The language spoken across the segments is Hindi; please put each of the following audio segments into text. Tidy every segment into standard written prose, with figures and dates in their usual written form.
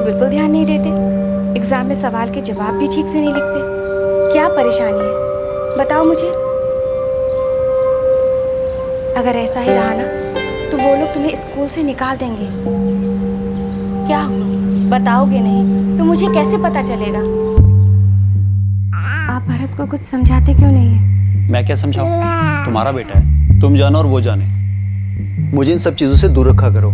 बिल्कुल ध्यान नहीं देते। एग्जाम में सवाल के जवाब भी ठीक से नहीं लिखते। क्या परेशानी है बताओ मुझे। अगर ऐसा ही रहा ना तो वो लोग तुम्हें स्कूल से निकाल देंगे। क्या हुआ बताओगे नहीं तो मुझे कैसे पता चलेगा। आप भरत को कुछ समझाते क्यों नहीं है? मैं क्या समझाऊं? तुम्हारा बेटा है, तुम जानो और वो जाने। मुझे इन सब चीजों से दूर रखा करो।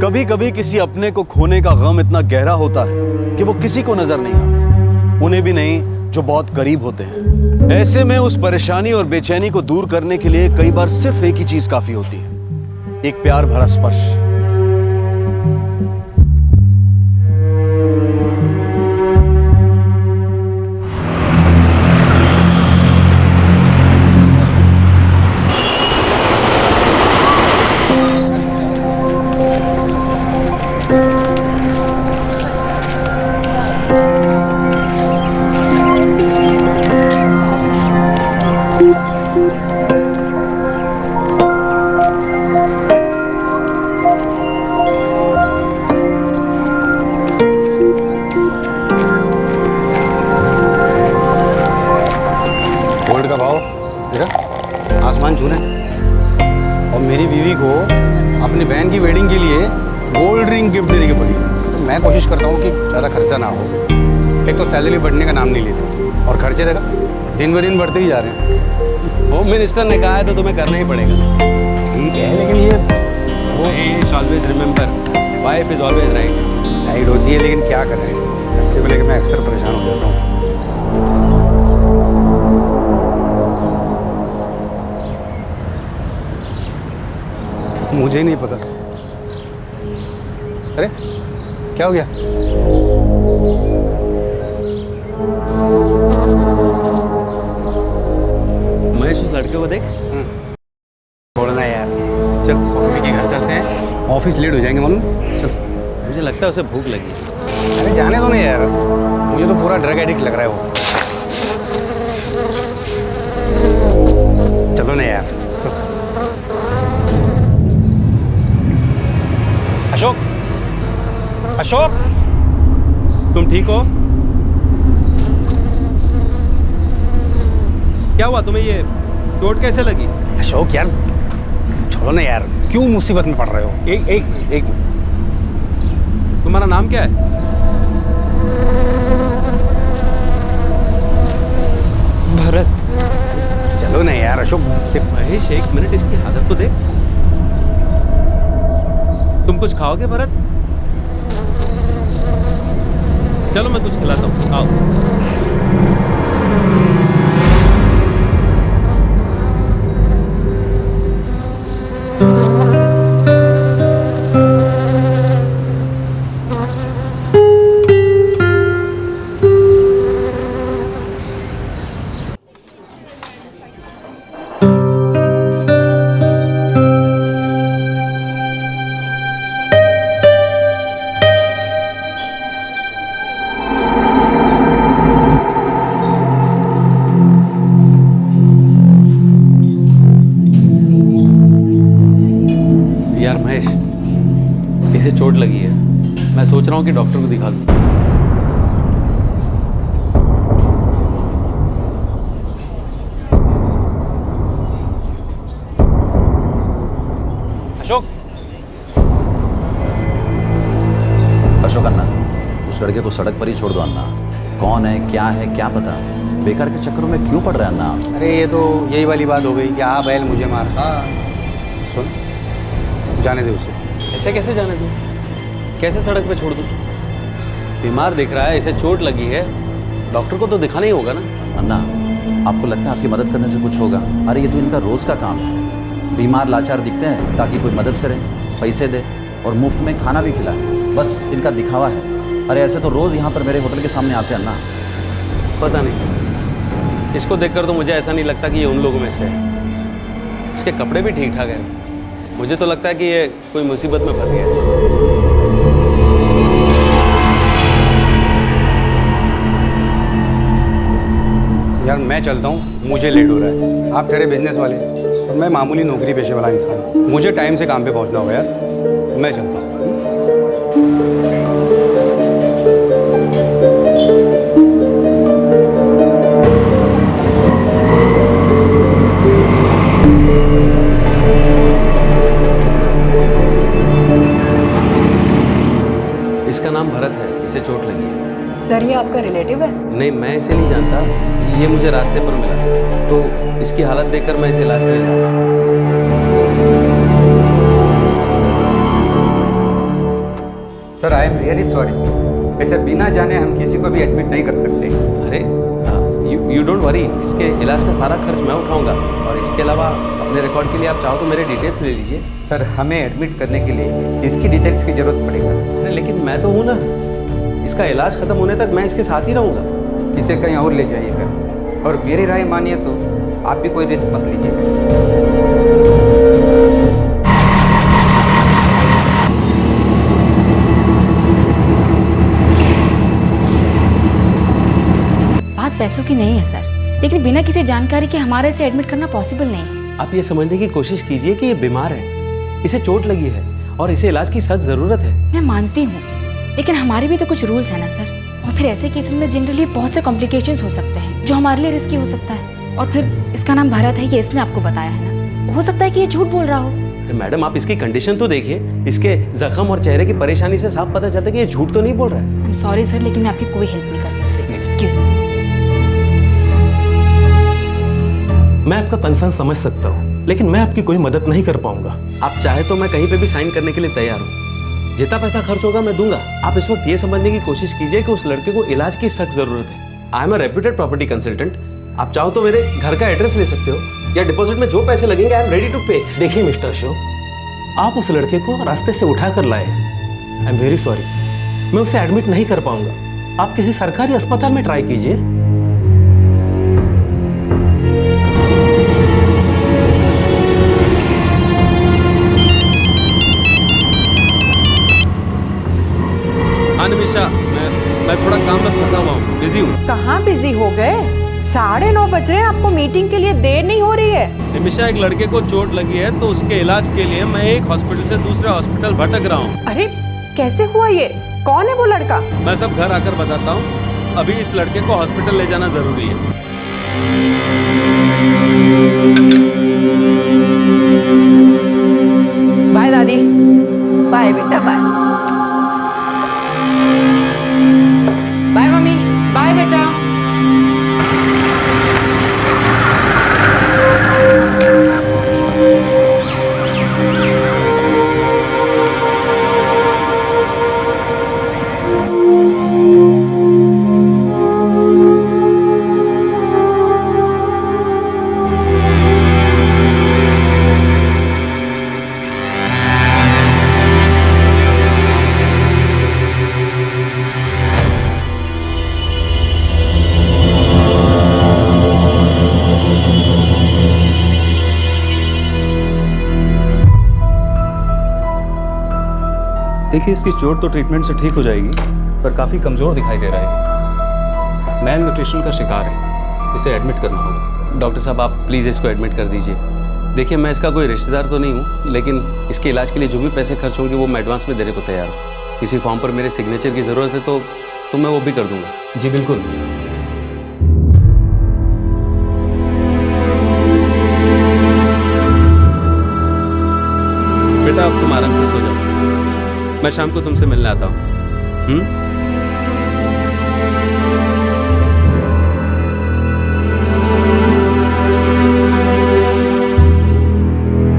कभी कभी किसी अपने को खोने का गम इतना गहरा होता है कि वो किसी को नजर नहीं आता, उन्हें भी नहीं जो बहुत करीब होते हैं। ऐसे में उस परेशानी और बेचैनी को दूर करने के लिए कई बार सिर्फ एक ही चीज काफी होती है, एक प्यार भरा स्पर्श। आसमान छूने और मेरी बीवी को अपनी बहन की वेडिंग के लिए गोल्ड रिंग गिफ्ट देने की पड़ी। तो मैं कोशिश करता हूँ कि ज़्यादा खर्चा ना हो। एक तो सैलरी बढ़ने का नाम नहीं लेती और खर्चे देखा दिन ब दिन बढ़ते ही जा रहे हैं। होम मिनिस्टर ने कहा है तो तुम्हें करना ही पड़ेगा। ठीक है लेकिन ये always remember wife is always right होती है, लेकिन क्या करें, खर्चे को लेकर मैं अक्सर परेशान हो जाता हूँ। मुझे ही नहीं पता। अरे क्या हो गया? महेश उस लड़के को देख। छोड़ना यार, चल मम्मी के घर चलते हैं, ऑफिस लेट हो जाएंगे मालूम। चल। मुझे लगता है उसे भूख लगी। अरे जाने दो ना यार, मुझे तो पूरा ड्रग एडिक्ट लग रहा है वो। चलो ना यार। अशोक, अशोक, तुम ठीक हो? क्या हुआ तुम्हें? ये चोट कैसे लगी? अशोक यार छोड़ो ना यार, क्यों मुसीबत में पड़ रहे हो? एक तुम्हारा नाम क्या है? भरत। चलो ना यार अशोक। महेश एक मिनट, इसकी हालत तो देख। तुम कुछ खाओगे भरत? चलो मैं कुछ खिलाता हूँ, आओ। यार महेश, इसे चोट लगी है। मैं सोच रहा हूँ कि डॉक्टर को दिखा दूँ। अशोक। अशोक अन्ना, उस लड़के को सड़क पर ही छोड़ दो अन्ना। कौन है क्या पता, बेकार के चक्करों में क्यों पड़ रहा है अन्ना? अरे ये तो यही वाली बात हो गई कि आ बैल मुझे मार। सुन, जाने दे उसे। ऐसे कैसे जाने दूँ? कैसे सड़क पे छोड़ दूँ? बीमार दिख रहा है, इसे चोट लगी है, डॉक्टर को तो दिखाना ही होगा ना। अन्ना, आपको लगता है आपकी मदद करने से कुछ होगा? अरे ये तो इनका रोज का काम है। बीमार लाचार दिखते हैं ताकि कोई मदद करे, पैसे दे और मुफ्त में खाना भी खिलाए, बस इनका दिखावा है। अरे ऐसे तो रोज यहाँ पर मेरे होटल के सामने आते हैं अन्ना। पता नहीं, इसको देखकर तो मुझे ऐसा नहीं लगता कि ये उन लोगों में से है। इसके कपड़े भी ठीक ठाक हैं, मुझे तो लगता है कि ये कोई मुसीबत में फंस गया है। यार मैं चलता हूँ, मुझे लेट हो रहा है। आप ठहरे बिजनेस वाले और मैं मामूली नौकरी पेशे वाला इंसान हूँ। मुझे टाइम से काम पे पहुँचना होगा यार, मैं चलता हूँ। इसका नाम भरत है, इसे चोट लगी है। सर ये आपका रिलेटिव है? नहीं, मैं इसे नहीं जानता, ये मुझे रास्ते पर मिला, तो इसकी हालत देखकर मैं इसे इलाज के लिए लाया। Sir I am really sorry, ऐसे बिना जाने हम किसी को भी एडमिट नहीं कर सकते। अरे यू डोंट वरी, इसके इलाज का सारा खर्च मैं उठाऊंगा, और इसके अलावा अपने रिकॉर्ड के लिए आप चाहो तो मेरे डिटेल्स ले लीजिए। सर हमें एडमिट करने के लिए इसकी डिटेल्स की जरूरत पड़ेगा। अरे लेकिन मैं तो हूँ ना, इसका इलाज खत्म होने तक मैं इसके साथ ही रहूँगा। इसे कहीं और ले जाइएगा, और मेरी राय मानिए तो आप भी कोई रिस्क मत लीजिएगा। बात पैसों की नहीं है सर, लेकिन बिना किसी जानकारी के हमारे इसे एडमिट करना पॉसिबल नहीं है। आप ये समझने की कोशिश कीजिए कि ये बीमार है, इसे चोट लगी है और इसे इलाज की सख्त ज़रूरत है। मैं मानती हूँ, लेकिन हमारे भी तो कुछ रूल्स हैं ना सर। और फिर ऐसे केसेस में जनरली बहुत से कॉम्प्लिकेशंस हो सकते हैं जो हमारे लिए रिस्की हो सकता है। और फिर इसका नाम भरत है, ये इसने आपको बताया है ना, हो सकता है कि ये झूठ बोल रहा हो। मैडम आप इसकी कंडीशन तो देखिए, इसके जख्म और चेहरे की परेशानी से साफ पता चलता है कि ये झूठ तो नहीं बोल रहा है। आई एम सॉरी सर, लेकिन मैं आपकी कोई हेल्प नहीं कर सकती। Excuse me. मैं आपका कंसर्न समझ सकता हूँ, लेकिन मैं आपकी कोई मदद नहीं कर पाऊंगा। आप चाहे तो मैं कहीं पे भी साइन करने के लिए तैयार हूँ, जितना पैसा खर्च होगा मैं दूंगा। आप इस वक्त ये समझने की कोशिश कीजिए कि उस लड़के को इलाज की सख्त जरूरत है। I am a reputed property consultant, आप चाहो तो मेरे घर का एड्रेस ले सकते हो, या डिपॉजिट में जो पैसे लगेंगे आई एम रेडी टू पे। देखिए मिस्टर अशोक, आप उस लड़के को रास्ते से उठा कर लाए हैं। आई एम वेरी सॉरी, मैं उसे एडमिट नहीं कर पाऊंगा। आप किसी सरकारी अस्पताल में ट्राई कीजिए। हाँ निमिषा, मैं थोड़ा काम में फंसा हुआ हूँ, बिजी हूँ। कहाँ बिजी हो गए? 9:30 बज रहे हैं, आपको मीटिंग के लिए देर नहीं हो रही है? निमिषा, एक लड़के को चोट लगी है तो उसके इलाज के लिए मैं एक हॉस्पिटल से दूसरे हॉस्पिटल भटक रहा हूँ। अरे कैसे हुआ ये? कौन है वो लड़का? मैं सब घर आकर बताता हूँ, अभी इस लड़के को हॉस्पिटल ले जाना जरूरी है। बाय दादी। बाय बेटा, बाय। Bye mummy. बाय बेटा। देखिए इसकी चोट तो ट्रीटमेंट से ठीक हो जाएगी, पर काफ़ी कमज़ोर दिखाई दे रहा है। मैल न्यूट्रिशन का शिकार है, इसे एडमिट करना होगा। डॉक्टर साहब आप प्लीज़ इसको एडमिट कर दीजिए। देखिए मैं इसका कोई रिश्तेदार तो नहीं हूँ, लेकिन इसके इलाज के लिए जो भी पैसे खर्च होंगे वो मैं एडवांस में देने को तैयार हूँ। किसी फॉर्म पर मेरे सिग्नेचर की ज़रूरत है तो मैं वो भी कर दूंगा। जी बिल्कुल। बेटा अब तुम आराम से सो जाओ, मैं शाम को तुमसे मिलने आता हूँ।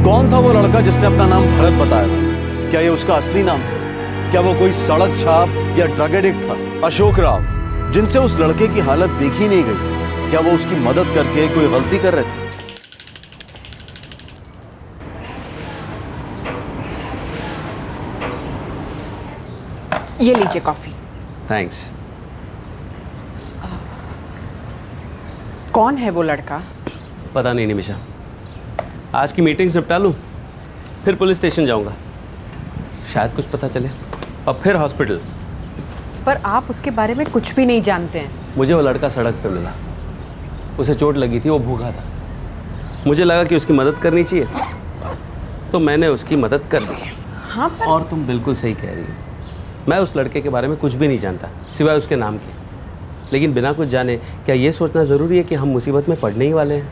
कौन था वो लड़का जिसने अपना नाम भरत बताया था? क्या ये उसका असली नाम था? क्या वो कोई सड़क छाप या ड्रग एडिक्ट था? अशोक राव, जिनसे उस लड़के की हालत देखी नहीं गई, क्या वो उसकी मदद करके कोई गलती कर रहे थे? ये लीजिए कॉफी। थैंक्स। कौन है वो लड़का? पता नहीं निमिषा, आज की मीटिंग निपटा लूँ, फिर पुलिस स्टेशन जाऊंगा, शायद कुछ पता चले, और फिर हॉस्पिटल। पर आप उसके बारे में कुछ भी नहीं जानते हैं। मुझे वो लड़का सड़क पे मिला, उसे चोट लगी थी, वो भूखा था। मुझे लगा कि उसकी मदद करनी चाहिए, तो मैंने उसकी मदद कर दी। हाँ पर और तुम बिल्कुल सही कह रही हो, मैं उस लड़के के बारे में कुछ भी नहीं जानता सिवाय उसके नाम के। लेकिन बिना कुछ जाने क्या ये सोचना ज़रूरी है कि हम मुसीबत में पड़ने ही वाले हैं?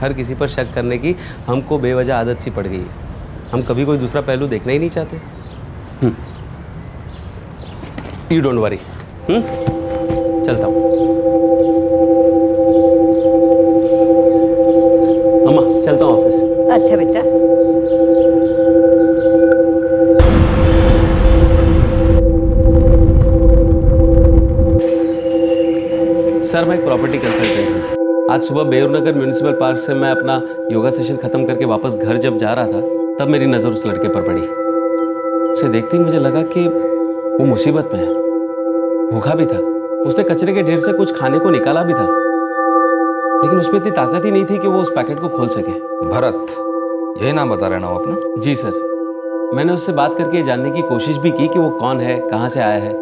हर किसी पर शक करने की हमको बेवजह आदत सी पड़ गई है। हम कभी कोई दूसरा पहलू देखना ही नहीं चाहते। यू डोंट वरी, चलता हूँ। अम्मा चलता हूँ ऑफिस। अच्छा बेटा। सर मैं एक प्रॉपर्टी कंसल्टेंट हूँ। आज सुबह बेउरनगर म्यूनिसिपल पार्क से मैं अपना योगा सेशन खत्म करके वापस घर जब जा रहा था, तब मेरी नज़र उस लड़के पर पड़ी। उसे देखते ही मुझे लगा कि वो मुसीबत में है। भूखा भी था, उसने कचरे के ढेर से कुछ खाने को निकाला भी था, लेकिन उसमें इतनी ताकत ही नहीं थी कि वो उस पैकेट को खोल सके। भरत, यही नाम बता रहे ना वो अपना? जी सर, मैंने उससे बात करके ये जानने की कोशिश भी की कि वो कौन है, कहाँ से आया है,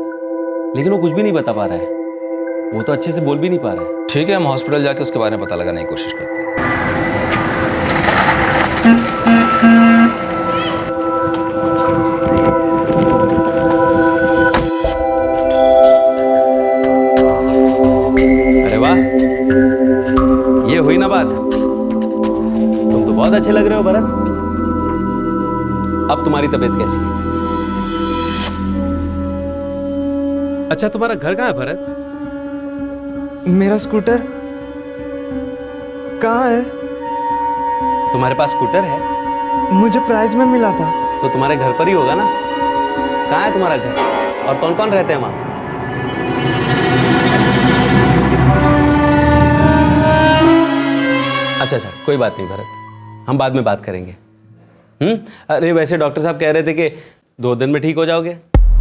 लेकिन वो कुछ भी नहीं बता पा रहा है। वो तो अच्छे से बोल भी नहीं पा रहा है। ठीक है, हम हॉस्पिटल जाके उसके बारे में पता लगाने की कोशिश करते हैं। अरे वाह, ये हुई ना बात। तुम तो बहुत अच्छे लग रहे हो भरत। अब तुम्हारी तबीयत कैसी है? अच्छा, तुम्हारा घर कहाँ है भरत? मेरा स्कूटर कहाँ है? तुम्हारे पास स्कूटर है? मुझे प्राइज में मिला था। तो तुम्हारे घर पर ही होगा ना? कहाँ है तुम्हारा घर, और कौन कौन रहते हैं वहाँ? अच्छा, कोई बात नहीं भरत, हम बाद में बात करेंगे। अरे वैसे डॉक्टर साहब कह रहे थे कि 2 दिन में ठीक हो जाओगे,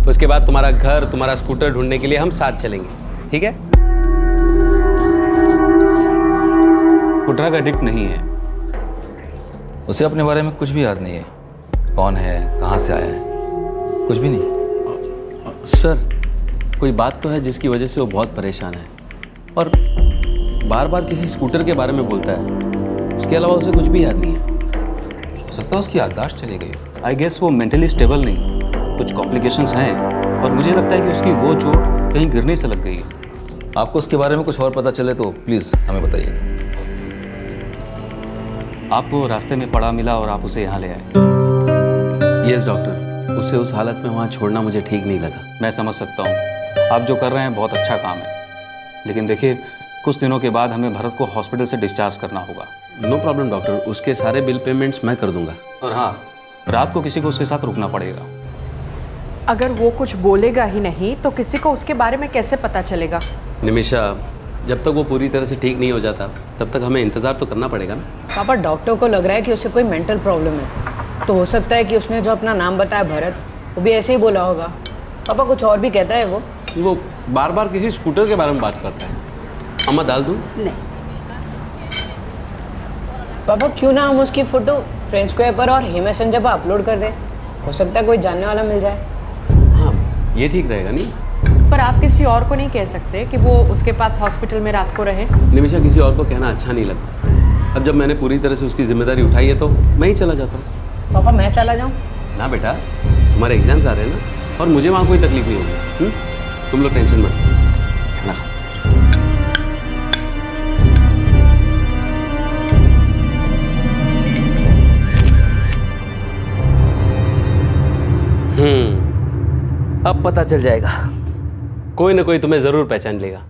उसके बाद तुम्हारा घर, तुम्हारा स्कूटर ढूंढने के लिए हम साथ चलेंगे, ठीक है? वो ड्रग एडिक्ट नहीं है। उसे अपने बारे में कुछ भी याद नहीं है, कौन है, कहाँ से आया है, कुछ भी नहीं। सर, कोई बात तो है जिसकी वजह से वो बहुत परेशान है, और बार बार किसी स्कूटर के बारे में बोलता है। उसके अलावा उसे कुछ भी याद नहीं है। हो सकता है उसकी याददाश्त चली गई। आई गेस वो मेंटली स्टेबल नहीं, कुछ कॉम्प्लिकेशंस हैं, और मुझे लगता है कि उसकी वो चोट कहीं गिरने से लग गई है। आपको उसके बारे में कुछ और पता चले तो प्लीज़ हमें बताइए। आपको रास्ते में पड़ा मिला और आप उसे यहाँ ले आए। यस डॉक्टर, उसे उस हालत में वहाँ छोड़ना मुझे ठीक नहीं लगा। मैं समझ सकता हूँ, आप जो कर रहे हैं बहुत अच्छा काम है, लेकिन देखिए कुछ दिनों के बाद हमें भरत को हॉस्पिटल से डिस्चार्ज करना होगा। नो प्रॉब्लम डॉक्टर, उसके सारे बिल पेमेंट्स मैं कर दूंगा। और हाँ, रात को किसी को उसके साथ रुकना पड़ेगा। अगर वो कुछ बोलेगा ही नहीं तो किसी को उसके बारे में कैसे पता चलेगा? निमिषा, जब तक वो पूरी तरह से ठीक नहीं हो जाता तब तक हमें इंतज़ार तो करना पड़ेगा ना। पापा, डॉक्टर को लग रहा है कि उसे कोई मेंटल प्रॉब्लम है, तो हो सकता है कि उसने जो अपना नाम बताया भरत, वो भी ऐसे ही बोला होगा। पापा, कुछ और भी कहता है वो बार बार किसी स्कूटर के बारे में बात करता है। अम्मा डाल दूँ? नहीं पापा, क्यों ना हम उसकी फ़ोटो फ्रेंड स्क्वायर पर और हे मैसेंजर पर अपलोड कर दें, हो सकता है कोई जानने वाला मिल जाए। हाँ, ये ठीक रहेगा नहीं? पर आप किसी और को नहीं कह सकते कि वो उसके पास हॉस्पिटल में रात को रहे? निमिषा, किसी और को कहना अच्छा नहीं लगता। अब जब मैंने पूरी तरह से उसकी जिम्मेदारी उठाई है तो मैं ही चला जाता हूँ। पापा, मैं चला जाऊँ? ना बेटा, तुम्हारे एग्जाम्स आ रहे हैं ना, और मुझे वहाँ कोई तकलीफ नहीं होगी। तुम लोग टेंशन मत लो। खाना खाओ। अब पता चल जाएगा, कोई ना कोई तुम्हें जरूर पहचान लेगा।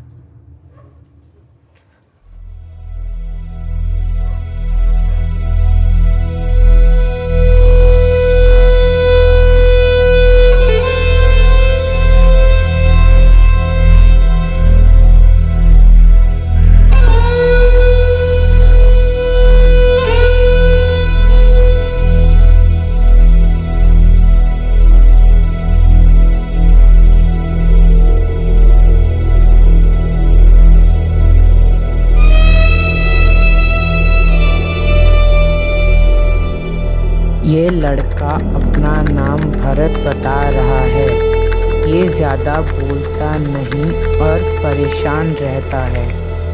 अपना नाम भरत बता रहा है। ये ज़्यादा बोलता नहीं और परेशान रहता है।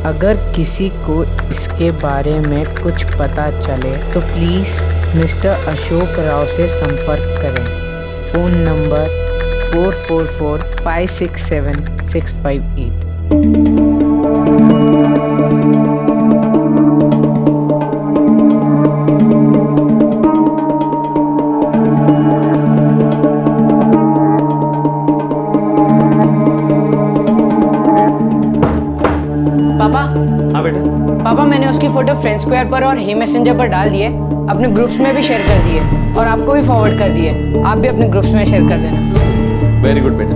अगर किसी को इसके बारे में कुछ पता चले तो प्लीज़ मिस्टर अशोक राव से संपर्क करें। Phone number 444567 658। पापा, हाँ बेटा, पापा मैंने उसकी फोटो फ्रेंड स्क्वायर पर और ही मैसेंजर पर डाल दिए, अपने ग्रुप्स में भी शेयर कर दिए और आपको भी फॉरवर्ड कर दिए। आप भी अपने ग्रुप्स में शेयर कर देना। वेरी गुड बेटा।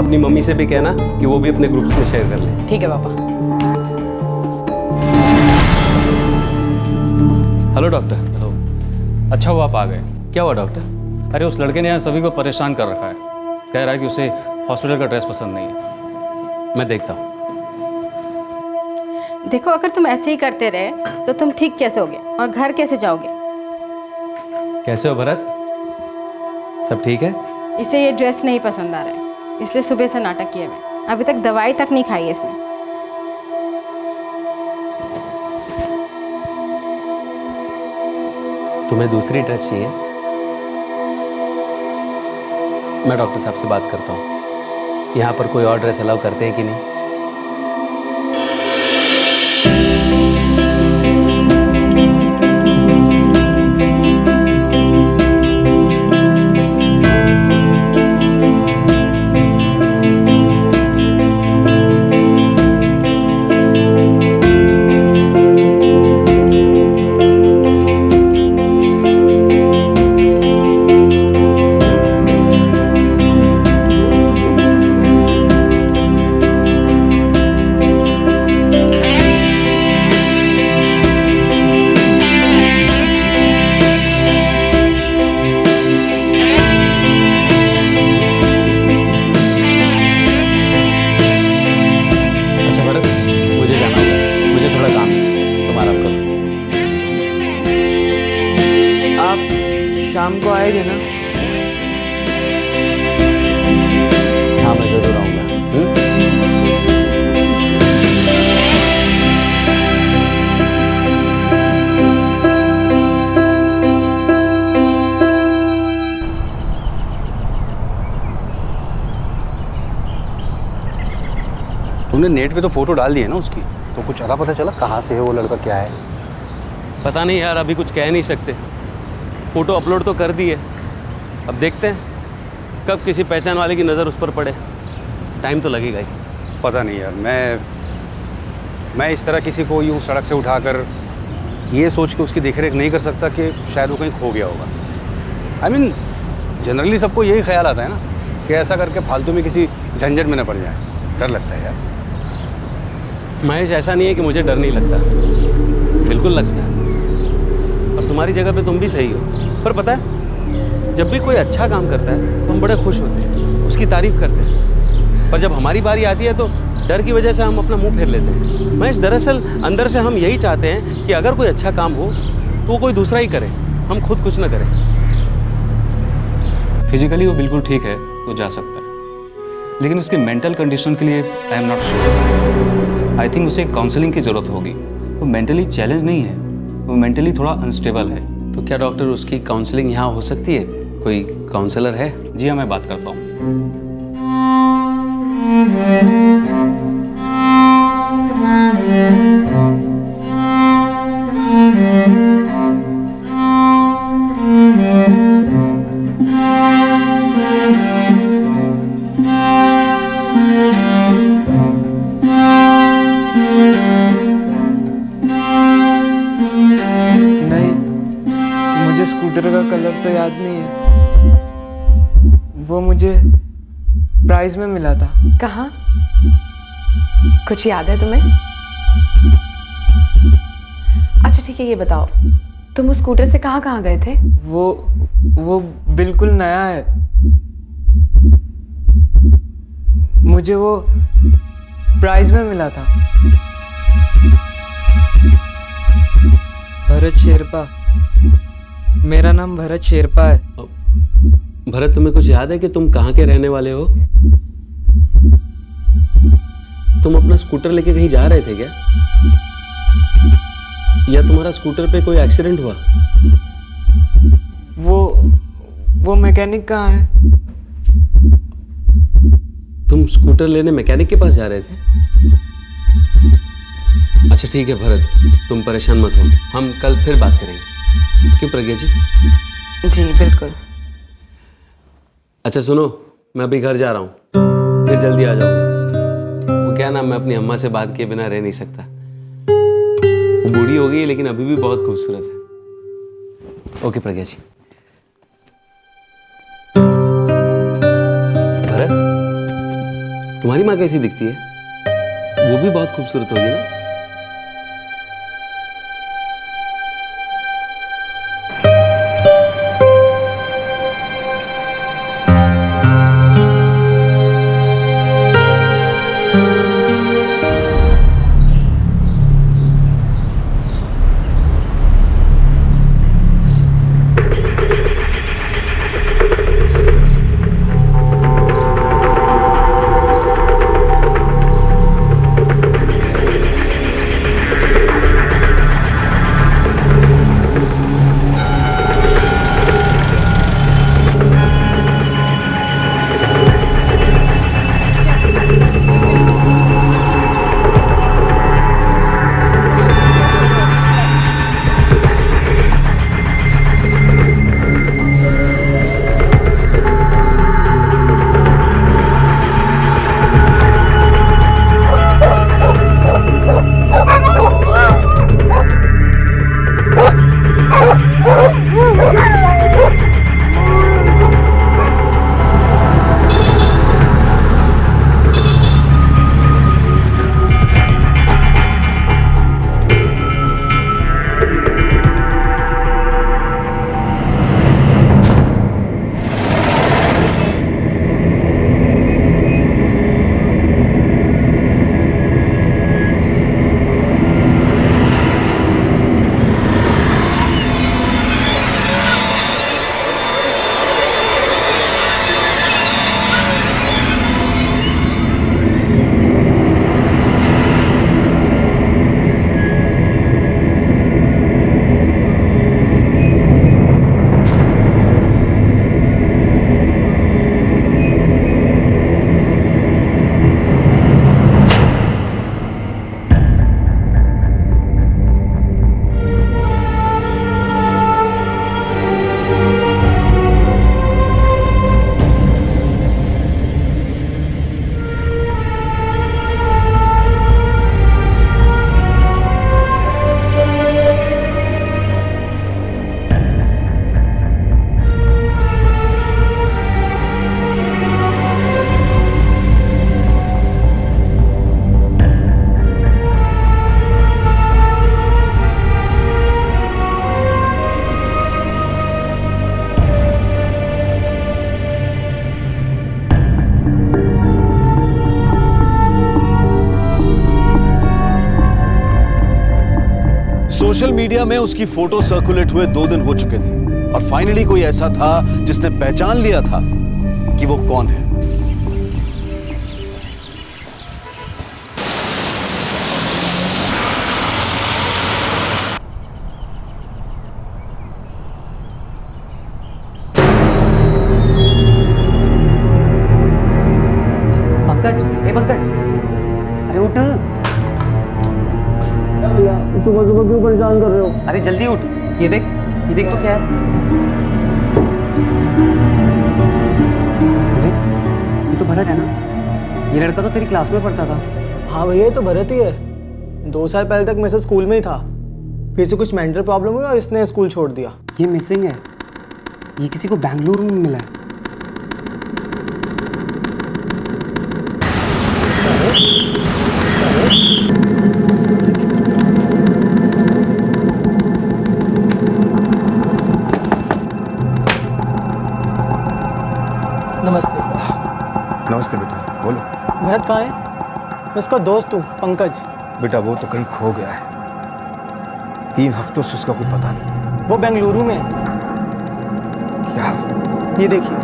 अपनी मम्मी से भी कहना कि वो भी अपने ग्रुप्स में शेयर कर ले। ठीक है पापा। Hello doctor. हेलो। अच्छा हुआ आप आ गए। क्या हुआ डॉक्टर? अरे उस लड़के ने यहाँ सभी को परेशान कर रखा है। कह रहा है कि उसे हॉस्पिटल का ड्रेस पसंद नहीं है। मैं देखता हूँ। देखो, अगर तुम ऐसे ही करते रहे तो तुम ठीक कैसे होगे और घर कैसे जाओगे? कैसे हो भरत? सब ठीक है? इसे ये ड्रेस नहीं पसंद आ रहा है, इसलिए सुबह से नाटक किए हुए। अभी तक दवाई तक नहीं खाई है इसने। तुम्हें दूसरी ड्रेस चाहिए? मैं डॉक्टर साहब से बात करता हूँ, यहाँ पर कोई और ड्रेस अलाउ करते हैं कि नहीं। शाम को आएंगे ना? हाँ, मैं जरूर आऊँगा। तुमने नेट पे तो फोटो डाल दी है ना उसकी, तो कुछ अता पता चला कहाँ से है वो लड़का, क्या है? पता नहीं यार, अभी कुछ कह नहीं सकते। फ़ोटो अपलोड तो कर दी है, अब देखते हैं कब किसी पहचान वाले की नज़र उस पर पड़े। टाइम तो लगेगा ही। पता नहीं यार, मैं इस तरह किसी को यूँ सड़क से उठाकर ये सोच के उसकी देखरेख नहीं कर सकता कि शायद वो कहीं खो गया होगा। I mean, जनरली सबको यही ख्याल आता है ना कि ऐसा करके फालतू में किसी झंझट में न पड़ जाए। डर लगता है यार। महेश, ऐसा नहीं है कि मुझे डर नहीं लगता, बिल्कुल लगता है। और तुम्हारी जगह पे तुम भी सही हो। पर पता है, जब भी कोई अच्छा काम करता है तो हम बड़े खुश होते हैं, उसकी तारीफ करते हैं। पर जब हमारी बारी आती है तो डर की वजह से हम अपना मुंह फेर लेते हैं। महेश, दरअसल अंदर से हम यही चाहते हैं कि अगर कोई अच्छा काम हो तो वो कोई दूसरा ही करे, हम खुद कुछ ना करें। फिजिकली वो बिल्कुल ठीक है, वो जा सकता है, लेकिन उसकी मेंटल कंडीशन के लिए I am not sure. I think उसे काउंसलिंग की ज़रूरत होगी। वो मेंटली चैलेंज नहीं है, वो मेंटली थोड़ा अनस्टेबल है। तो क्या डॉक्टर, उसकी काउंसलिंग यहाँ हो सकती है? कोई काउंसलर है? जी हाँ, मैं बात करता हूँ। स्कूटर का कलर तो याद नहीं है, वो मुझे प्राइज में मिला था। कहाँ? कुछ याद है तुम्हें? अच्छा ठीक है, ये बताओ तुम उस स्कूटर से कहाँ कहाँ गए थे? वो बिल्कुल नया है, मुझे वो प्राइज में मिला था। भरत शेरपा, मेरा नाम भरत शेरपा है। भरत, तुम्हें कुछ याद है कि तुम कहाँ के रहने वाले हो? तुम अपना स्कूटर लेके कहीं जा रहे थे क्या? या तुम्हारा स्कूटर पे कोई एक्सीडेंट हुआ? वो मैकेनिक कहाँ है? तुम स्कूटर लेने मैकेनिक के पास जा रहे थे? अच्छा ठीक है भरत, तुम परेशान मत हो, हम कल फिर बात करेंगे। क्यों प्रज्ञा जी? जी बिल्कुल। अच्छा सुनो, मैं अभी घर जा रहा हूँ, फिर जल्दी आ जाऊंगा। वो क्या ना, मैं अपनी अम्मा से बात किए बिना रह नहीं सकता। वो बूढ़ी हो गई है लेकिन अभी भी बहुत खूबसूरत है। ओके प्रज्ञा जी। भरत, तुम्हारी माँ कैसी दिखती है? वो भी बहुत खूबसूरत होगी ना? सोशल मीडिया में उसकी फोटो सर्कुलेट हुए 2 दिन हो चुके थे और फाइनली कोई ऐसा था जिसने पहचान लिया था कि वो कौन है। पंकज, हे पंकज, अरे उठ। सुबह सुबह क्यों परेशान कर रहे हो? अरे जल्दी उठ, ये देख तो क्या है। अरे ये तो भरत है ना? ये लड़का तो तेरी क्लास में पढ़ता था। हाँ भैया, ये तो भरत ही है। 2 साल पहले तक मेरे से स्कूल में ही था, फिर से कुछ मेंटल प्रॉब्लम हुई और इसने स्कूल छोड़ दिया। ये मिसिंग है, ये किसी को बेंगलुरु में मिला है। नमस्ते। नमस्ते बेटा, बोलो। भरत कहाँ है? मैं उसका दोस्त हूँ, पंकज। बेटा वो तो कहीं खो गया है, 3 हफ्तों से उसका कोई पता नहीं। वो बेंगलुरु में है। क्या? ये देखिए।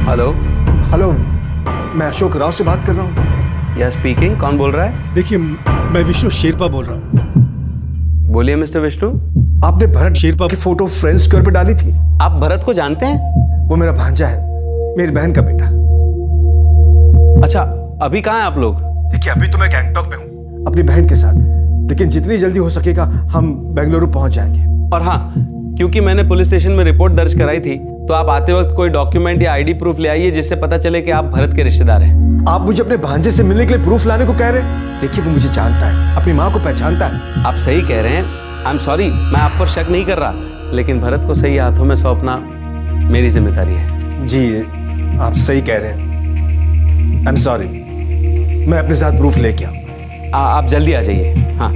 हेलो। हेलो, मैं अशोक राव से बात कर रहा हूँ। या स्पीकिंग, कौन बोल रहा है? देखिए, मैं विष्णु शेरपा बोल रहा हूँ। बोलिए मिस्टर विष्णु। आपने भरत शेरपा की फोटो फ्रेंड्स स्क्वायर पे डाली थी। आप भरत को जानते हैं? वो मेरा भांजा है, मेरी बहन का बेटा। अच्छा, अभी कहाँ हैं आप लोग? देखिए, अभी तो मैं गैंगटॉक में हूँ अपनी बहन के साथ, लेकिन जितनी जल्दी हो सकेगा हम बेंगलुरु पहुंच जाएंगे। और हाँ, क्योंकि मैंने पुलिस स्टेशन में रिपोर्ट दर्ज कराई थी, तो आप आते वक्त कोई डॉक्यूमेंट या आईडी प्रूफ ले आइए जिससे पता चले कि आप भरत के रिश्तेदार हैं। आप मुझे अपने भांजे से मिलने के लिए प्रूफ लाने को कह रहे हैं? देखिए, वो मुझे जानता है, अपनी माँ को पहचानता है। आप सही कह रहे हैं, आई एम सॉरी, मैं आप पर शक नहीं कर रहा, लेकिन भरत को सही हाथों में सौंपना मेरी जिम्मेदारी है। जी, आप सही कह रहे हैं। आई एम सॉरी, मैं अपने साथ प्रूफ लेके आऊँ। आप जल्दी आ जाइए। हाँ,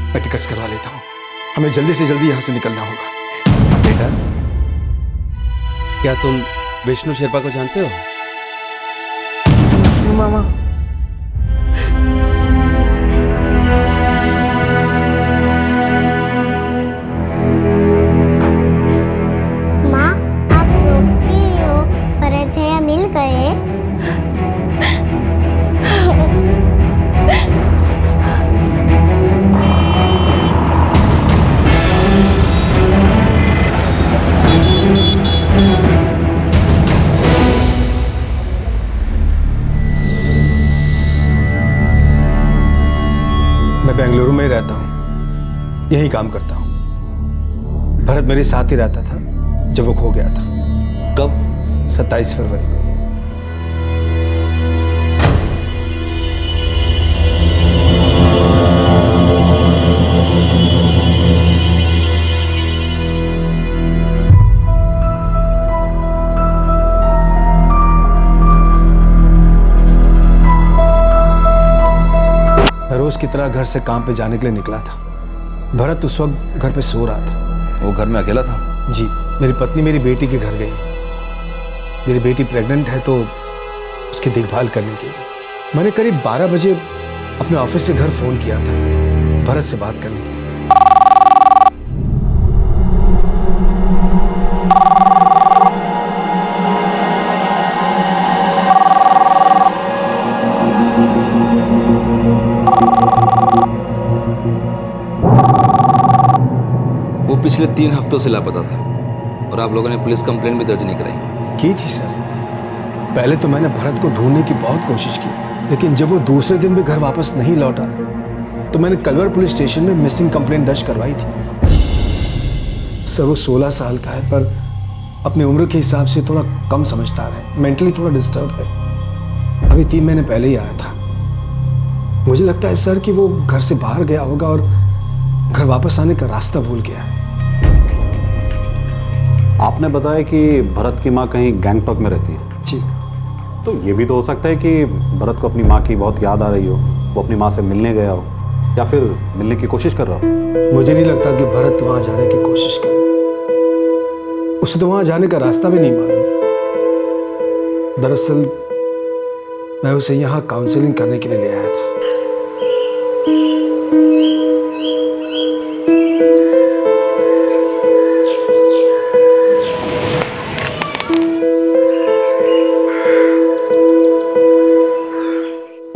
मैं टिकट्स करवा लेता हूँ, हमें जल्दी से जल्दी यहाँ से निकलना होगा। बेटा, क्या तुम विष्णु शेरपा को जानते हो? मामा, माँ, आप रोकी हो, भरत भैया मिल गए। मैं बेंगलुरु में ही रहता हूँ, यहीं काम करता हूँ। भरत मेरे साथ ही रहता था जब वो खो गया था। कब? 27 फरवरी को। रोज की तरह घर से काम पे जाने के लिए निकला था। भरत उस वक्त घर पे सो रहा था। वो घर में अकेला था? जी, मेरी पत्नी मेरी बेटी के घर गई। मेरी बेटी प्रेग्नेंट है तो उसकी देखभाल करने के लिए मैंने करीब 12 बजे अपने ऑफिस से घर फोन किया था भरत से बात करने के लिए। वो पिछले 3 हफ्तों से लापता था और आप लोगों ने पुलिस कंप्लेंट भी दर्ज नहीं कराई? की थी सर। पहले तो मैंने भरत को ढूंढने की बहुत कोशिश की, लेकिन जब वो दूसरे दिन भी घर वापस नहीं लौटा तो मैंने कलवर पुलिस स्टेशन में मिसिंग कंप्लेंट दर्ज करवाई थी। सर, वो 16 साल का है, पर अपनी उम्र के हिसाब से थोड़ा कम समझदार है, मेंटली थोड़ा डिस्टर्ब है। अभी 3 महीने पहले ही आया था। मुझे लगता है सर कि वो घर से बाहर गया होगा और घर वापस आने का रास्ता भूल गया है। आपने बताया कि भरत की माँ कहीं गैंगटॉक में रहती है। जी। तो ये भी तो हो सकता है कि भरत को अपनी माँ की बहुत याद आ रही हो, वो अपनी माँ से मिलने गया हो या फिर मिलने की कोशिश कर रहा हो। मुझे नहीं लगता कि भरत वहां जाने की कोशिश करेगा। उसे तो वहां जाने का रास्ता भी नहीं मालूम। दरअसल मैं उसे यहाँ काउंसलिंग करने के लिए ले आया था।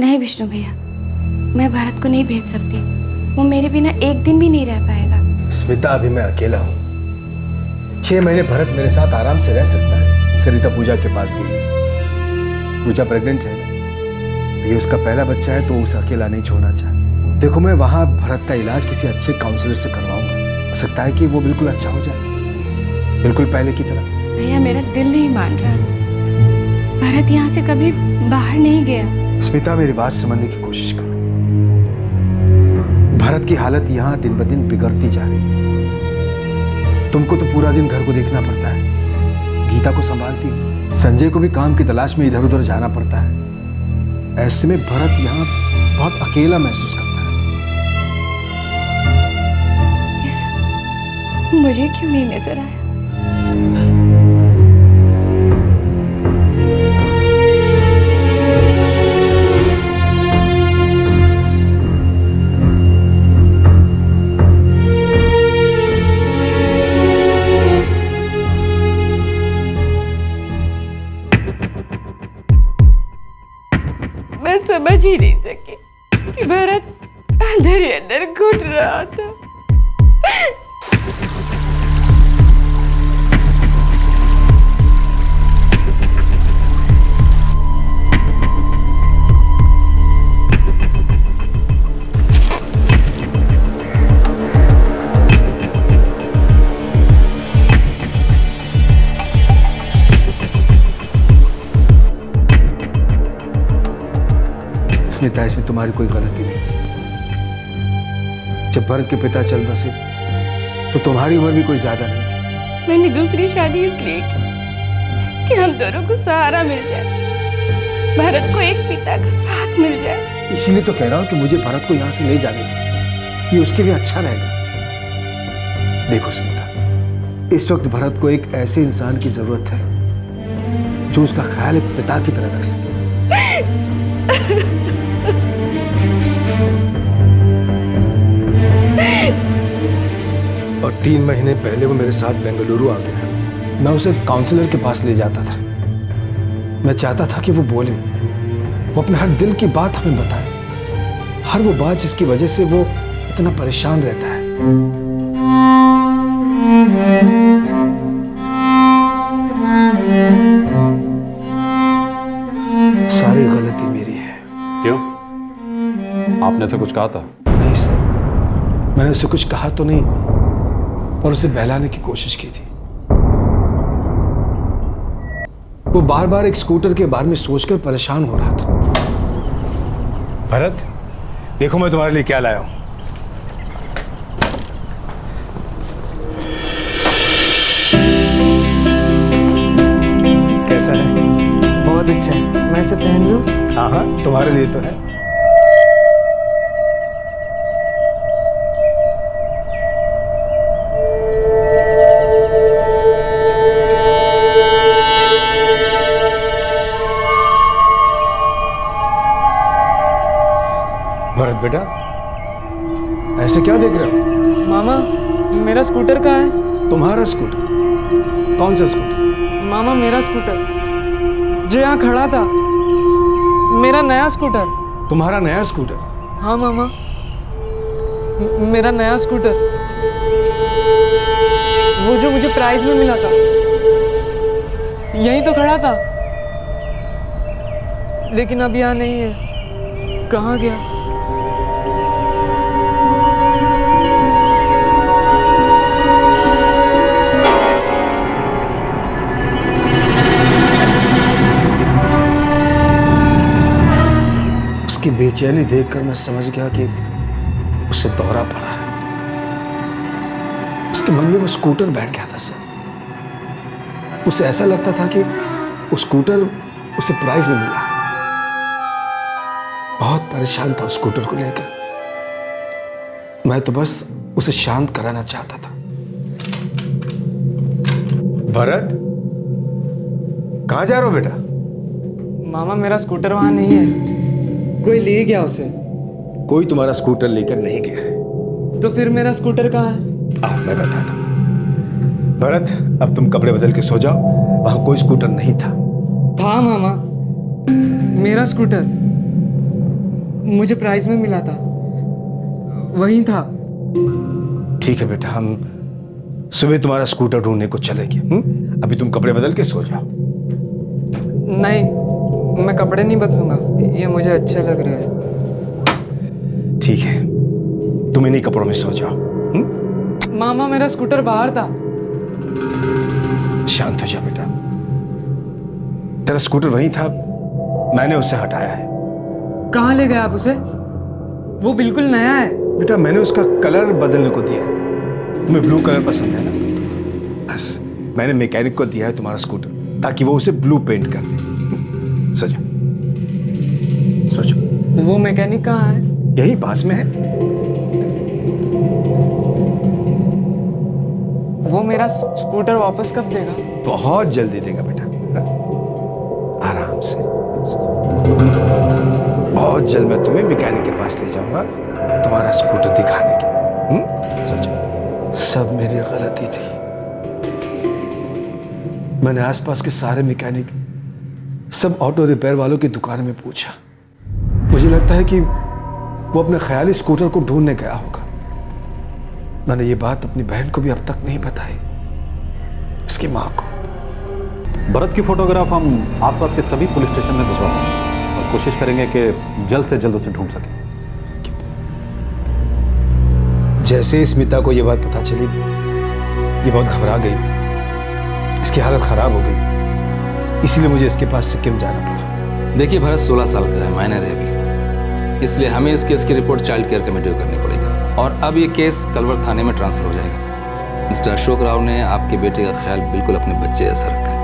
नहीं विष्णु भैया, मैं भरत को नहीं भेज सकती। वो मेरे बिना एक दिन भी नहीं रह पाएगा। स्मिता, अभी मैं अकेला हूँ। 6 महीने भरत मेरे साथ आराम से रह सकता है। सरिता पूजा के पास गई। पूजा प्रेग्नेंट है, ये उसका पहला बच्चा है, तो उसे अकेला नहीं छोड़ना चाहती। देखो, मैं वहाँ भरत का इलाज किसी अच्छे काउंसलर से करवाऊंगा। हो सकता है कि वो बिल्कुल अच्छा हो जाए, बिल्कुल पहले की तरह। भैया, मेरा दिल नहीं मान रहा। भरत यहाँ से कभी बाहर नहीं गया। स्मिता, मेरी बात समझने की कोशिश करो। भरत की हालत यहाँ दिन ब दिन बिगड़ती जा रही है। तुमको तो पूरा दिन घर को देखना पड़ता है, गीता को संभालती हो, संजय को भी काम की तलाश में इधर उधर जाना पड़ता है। ऐसे में भरत यहाँ बहुत अकेला महसूस करता मुझे क्यों नहीं नजर आया? मैं समझ ही नहीं सकी कि भरत अंदर ही अंदर घुट रहा था। स्मिता, इसमें तुम्हारी कोई गलती नहीं। जब भरत के पिता चल बसे तो तुम्हारी उम्र भी कोई ज्यादा नहीं थी। मैंने दूसरी शादी इसलिए की कि हम दोनों को सहारा मिल जाए, भरत को एक पिता का साथ मिल जाए। इसीलिए तो कह रहा हूं कि मुझे भरत को यहां से ले जाने दो, ये उसके लिए अच्छा रहेगा। देखो स्मिता, इस वक्त भरत को एक ऐसे इंसान की जरूरत है जो उसका ख्याल एक पिता की तरह रख सके। और 3 महीने पहले वो मेरे साथ बेंगलुरु आ गया। मैं उसे काउंसलर के पास ले जाता था। मैं चाहता था कि वो बोले, वो अपने हर दिल की बात हमें बताए, हर वो बात जिसकी वजह से वो इतना परेशान रहता है। सारी गलती मेरी है। क्यों? आपने से कुछ कहा था? नहीं सर, मैंने उसे कुछ कहा तो नहीं, पर उसे बहलाने की कोशिश की थी। वो बार बार एक स्कूटर के बारे में सोचकर परेशान हो रहा था। भरत, देखो मैं तुम्हारे लिए क्या लाया हूं। कैसा है? बहुत अच्छा है। मैं इसे पहन लूं? हाँ हाँ, तुम्हारे लिए तो है। भरत बेटा, ऐसे क्या देख रहे हो? मामा, मेरा स्कूटर कहाँ है? तुम्हारा स्कूटर? कौन सा स्कूटर? मामा, मेरा स्कूटर जो यहाँ खड़ा था, मेरा नया स्कूटर। तुम्हारा नया स्कूटर? हाँ मामा, मेरा नया स्कूटर, वो जो मुझे प्राइज में मिला था, यहीं तो खड़ा था, लेकिन अब यहाँ नहीं है। कहाँ गया? उसकी बेचैनी देखकर मैं समझ गया कि उसे दौरा पड़ा है। उसके मन में वो स्कूटर बैठ गया था सर। उसे ऐसा लगता था कि वो स्कूटर उसे प्राइज में मिला है। बहुत परेशान था उस स्कूटर को लेकर। मैं तो बस उसे शांत कराना चाहता था। भरत, कहां जा रहे हो बेटा? मामा, मेरा स्कूटर वहां नहीं है, कोई ले गया उसे। कोई तुम्हारा स्कूटर लेकर नहीं गया है। तो फिर मेरा स्कूटर कहाँ है? मैं बता दूं। भरत, अब तुम कपड़े बदल के सो जाओ। वहां कोई स्कूटर नहीं था। था मामा, मेरा स्कूटर मुझे प्राइज में मिला था, वहीं था। ठीक है बेटा, हम सुबह तुम्हारा स्कूटर ढूंढने को चलेंगे। अभी तुम कपड़े बदल के सो जाओ। नहीं, मैं कपड़े नहीं बदलूंगा, ये मुझे अच्छा लग रहा है। ठीक है, तुम इन्हीं कपड़ों में सो जाओ। मामा, मेरा स्कूटर बाहर था। शांत हो जा बेटा, तेरा स्कूटर वहीं था, मैंने उसे हटाया है। कहाँ ले गए आप उसे? वो बिल्कुल नया है। बेटा, मैंने उसका कलर बदलने को दिया है। तुम्हें ब्लू कलर पसंद है ना? बस मैंने मैकेनिक को दिया है तुम्हारा स्कूटर, ताकि वो उसे ब्लू पेंट कर दे। सो जा, सो जा। वो मैकेनिक कहाँ है? यही पास में है। वो मेरा स्कूटर वापस कब देगा? बहुत जल्दी देगा बेटा, आराम से। बहुत जल्द मैं तुम्हें मैकेनिक के पास ले जाऊंगा तुम्हारा स्कूटर दिखाने के। सोचो, सब मेरी गलती थी। मैंने आसपास के सारे मैकेनिक, सब ऑटो रिपेयर वालों की दुकान में पूछा। मुझे लगता है कि वो अपने ख्याली स्कूटर को ढूंढने गया होगा। मैंने ये बात अपनी बहन को भी अब तक नहीं बताई, उसकी माँ को। भरत की फोटोग्राफ हम आसपास के सभी पुलिस स्टेशन में भिजवाएंगे और कोशिश करेंगे कि जल्द से जल्द उसे ढूंढ सकें। जैसे ही स्मिता को ये बात पता चली, ये बहुत घबरा गई, इसकी हालत खराब हो गई, इसीलिए मुझे इसके पास सिक्किम जाना पड़ा। देखिए भरत 16 साल का है, माइनर है अभी, इसलिए हमें इस केस की रिपोर्ट चाइल्ड केयर कमेटी को करनी पड़ेगी और अब ये केस कलवर थाने में ट्रांसफर हो जाएगा। मिस्टर अशोक राव ने आपके बेटे का ख्याल बिल्कुल अपने बच्चे जैसा रखा है।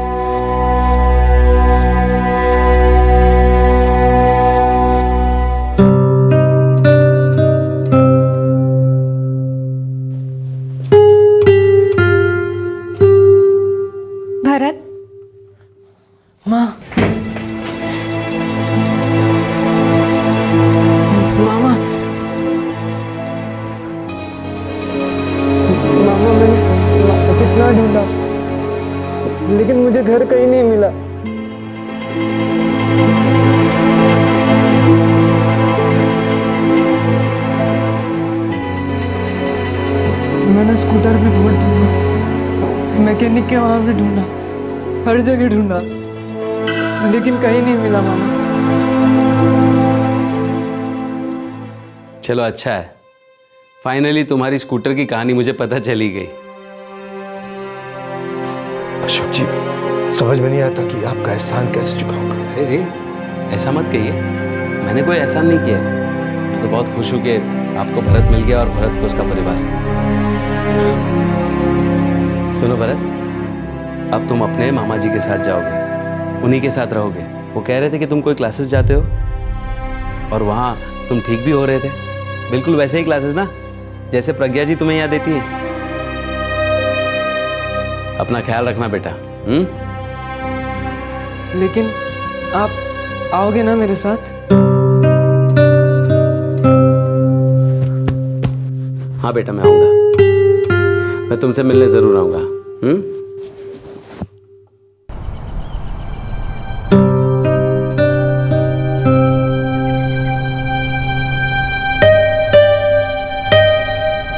भरत, माँ, मामा, मामा मैंने कितना ढूंढा, लेकिन मुझे घर कहीं नहीं मिला। मैंने स्कूटर भी बहुत ढूंढा, मैकेनिक के वहाँ भी ढूंढा, हर जगह ढूंढा, लेकिन कहीं नहीं मिला मामा। चलो अच्छा है, फाइनली तुम्हारी स्कूटर की कहानी मुझे पता चली गई। अशोक जी, समझ में नहीं आता कि आपका एहसान कैसे चुकाऊंगा। अरे ऐसा मत कहिए, मैंने कोई एहसान नहीं किया। मैं तो बहुत खुश हूँ कि आपको भरत मिल गया और भरत को उसका परिवार। सुनो भरत, अब तुम अपने मामा जी के साथ जाओगे, उन्हीं के साथ रहोगे। वो कह रहे थे कि तुम कोई क्लासेस जाते हो और वहाँ तुम ठीक भी हो रहे थे, बिल्कुल वैसे ही क्लासेस ना जैसे प्रज्ञा जी तुम्हें यहाँ देती हैं। अपना ख्याल रखना बेटा। लेकिन आप आओगे ना मेरे साथ? हाँ बेटा, मैं आऊँगा, मैं तुमसे मिलने ज़रूर आऊँगा।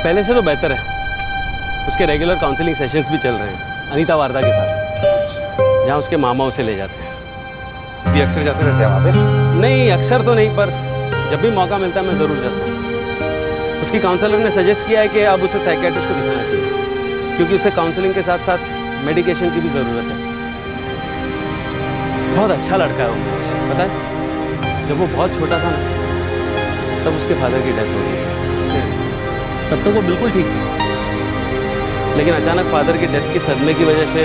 पहले से तो बेहतर है, उसके रेगुलर काउंसलिंग सेशंस भी चल रहे हैं अनीता वारदा के साथ, जहाँ उसके मामा उसे ले जाते हैं। जी अक्सर जाते रहते हैं वहाँ पे? नहीं, अक्सर तो नहीं, पर जब भी मौका मिलता है मैं ज़रूर जाता हूँ। उसकी काउंसलर ने सजेस्ट किया है कि अब उसे साइकियाट्रिस्ट को दिखाना चाहिए, क्योंकि उसे काउंसलिंग के साथ साथ मेडिकेशन की भी ज़रूरत है। बहुत अच्छा लड़का है उमेश, पता है जब वो बहुत छोटा था ना, तब उसके फादर की डेथ हो गई। तब तो वो बिल्कुल ठीक था, लेकिन अचानक फादर की डेथ के सदमे की वजह से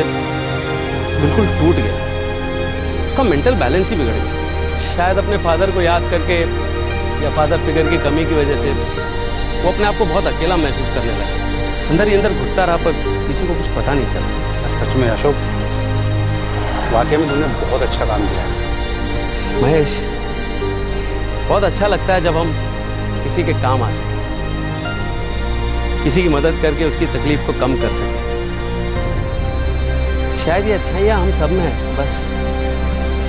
बिल्कुल टूट गया। उसका मेंटल बैलेंस ही बिगड़ गया। शायद अपने फादर को याद करके या फादर फिगर की कमी की वजह से वो अपने आप को बहुत अकेला महसूस करने लगा। अंदर ही अंदर घुटता रहा, पर किसी को कुछ पता नहीं चला। सच में अशोक, वाकई में तुमने बहुत अच्छा काम किया है। महेश, बहुत अच्छा लगता है जब हम किसी के काम आ सकें, किसी की मदद करके उसकी तकलीफ को कम कर सकें। शायद ये अच्छाइयाँ हम सब में है, बस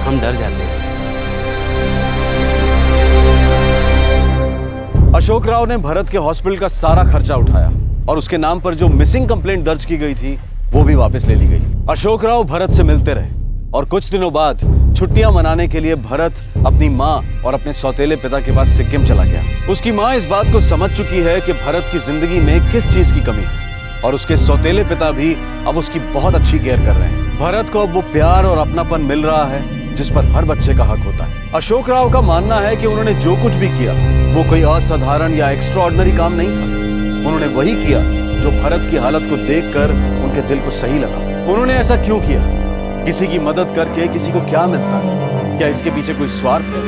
हम डर जाते हैं। अशोक राव ने भरत के हॉस्पिटल का सारा खर्चा उठाया और उसके नाम पर जो मिसिंग कंप्लेंट दर्ज की गई थी वो भी वापस ले ली गई। अशोक राव भरत से मिलते रहे और कुछ दिनों बाद छुट्टियां मनाने के लिए भरत अपनी माँ और अपने सौतेले पिता के पास सिक्किम चला गया। उसकी माँ इस बात को समझ चुकी है कि भरत की जिंदगी में किस चीज की कमी है और उसके सौतेले पिता भी अब उसकी बहुत अच्छी केयर कर रहे हैं। भरत को अब वो प्यार और अपनापन मिल रहा है जिस पर हर बच्चे का हक होता है। अशोक राव का मानना है कि उन्होंने जो कुछ भी किया वो कोई असाधारण या एक्स्ट्राऑर्डिनरी काम नहीं था। उन्होंने वही किया जो भरत की हालत को देखकर उनके दिल को सही लगा। उन्होंने ऐसा क्यों किया? किसी की मदद करके किसी को क्या मिलता है? क्या इसके पीछे कोई स्वार्थ है?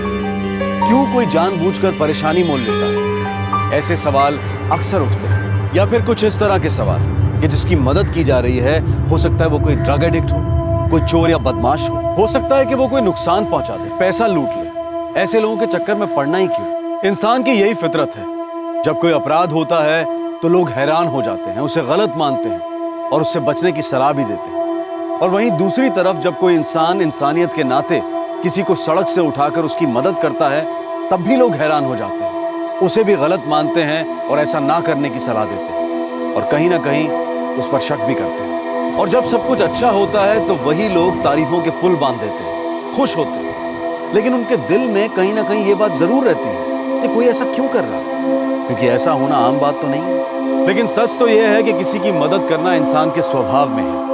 क्यों कोई जानबूझकर परेशानी मोल लेता है? ऐसे सवाल अक्सर उठते हैं। या फिर कुछ इस तरह के सवाल कि जिसकी मदद की जा रही है हो सकता है वो कोई ड्रग एडिक्ट हो, कोई चोर या बदमाश हो सकता है कि वो कोई नुकसान पहुंचा दे, पैसा लूट ले। ऐसे लोगों के चक्कर में पड़ना ही क्यों? इंसान की यही फितरत है। जब कोई अपराध होता है तो लोग हैरान हो जाते हैं, उसे गलत मानते हैं और उससे बचने की सलाह भी देते हैं। और वहीं दूसरी तरफ जब कोई इंसान इंसानियत के नाते किसी को सड़क से उठाकर उसकी मदद करता है तब भी लोग हैरान हो जाते हैं, उसे भी गलत मानते हैं और ऐसा ना करने की सलाह देते हैं और कहीं ना कहीं उस पर शक भी करते हैं। और जब सब कुछ अच्छा होता है तो वही लोग तारीफों के पुल बांध देते हैं, खुश होते हैं, लेकिन उनके दिल में कहीं ना कहीं ये बात जरूर रहती है कि कोई ऐसा क्यों कर रहा है, क्योंकि ऐसा होना आम बात तो नहीं है। लेकिन सच तो यह है कि किसी की मदद करना इंसान के स्वभाव में है।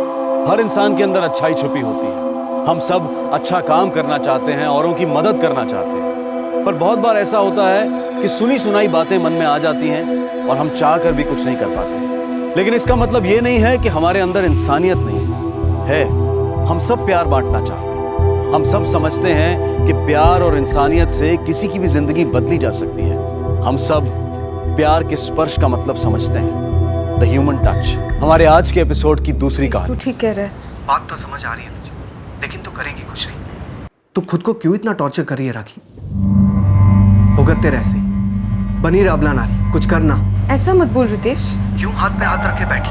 हर इंसान के अंदर अच्छाई छुपी होती है। हम सब अच्छा काम करना चाहते हैं, औरों की मदद करना चाहते हैं, पर बहुत बार ऐसा होता है कि सुनी सुनाई बातें मन में आ जाती हैं और हम चाह कर भी कुछ नहीं कर पाते। लेकिन इसका मतलब ये नहीं है कि हमारे अंदर इंसानियत नहीं है। हम सब प्यार बांटना चाहते हैं। हम सब समझते हैं कि प्यार और इंसानियत से किसी की भी जिंदगी बदली जा सकती है। हम सब प्यार के स्पर्श का मतलब समझते हैं, द ह्यूमन टच। हमारे आज के एपिसोड की दूसरी कहानी। तू ठीक कह रहा है। बात तो समझ आ रही है तुझे, लेकिन तू करेगी कुछ नहीं। तू खुद को क्यों इतना टॉर्चर कर रही है राखी? भुगतते रह ऐसे ही। बनी रह अबला नारी, कुछ करना। ऐसा मत बोल रितेश। क्यों हाथ पे हाथ रख के बैठी?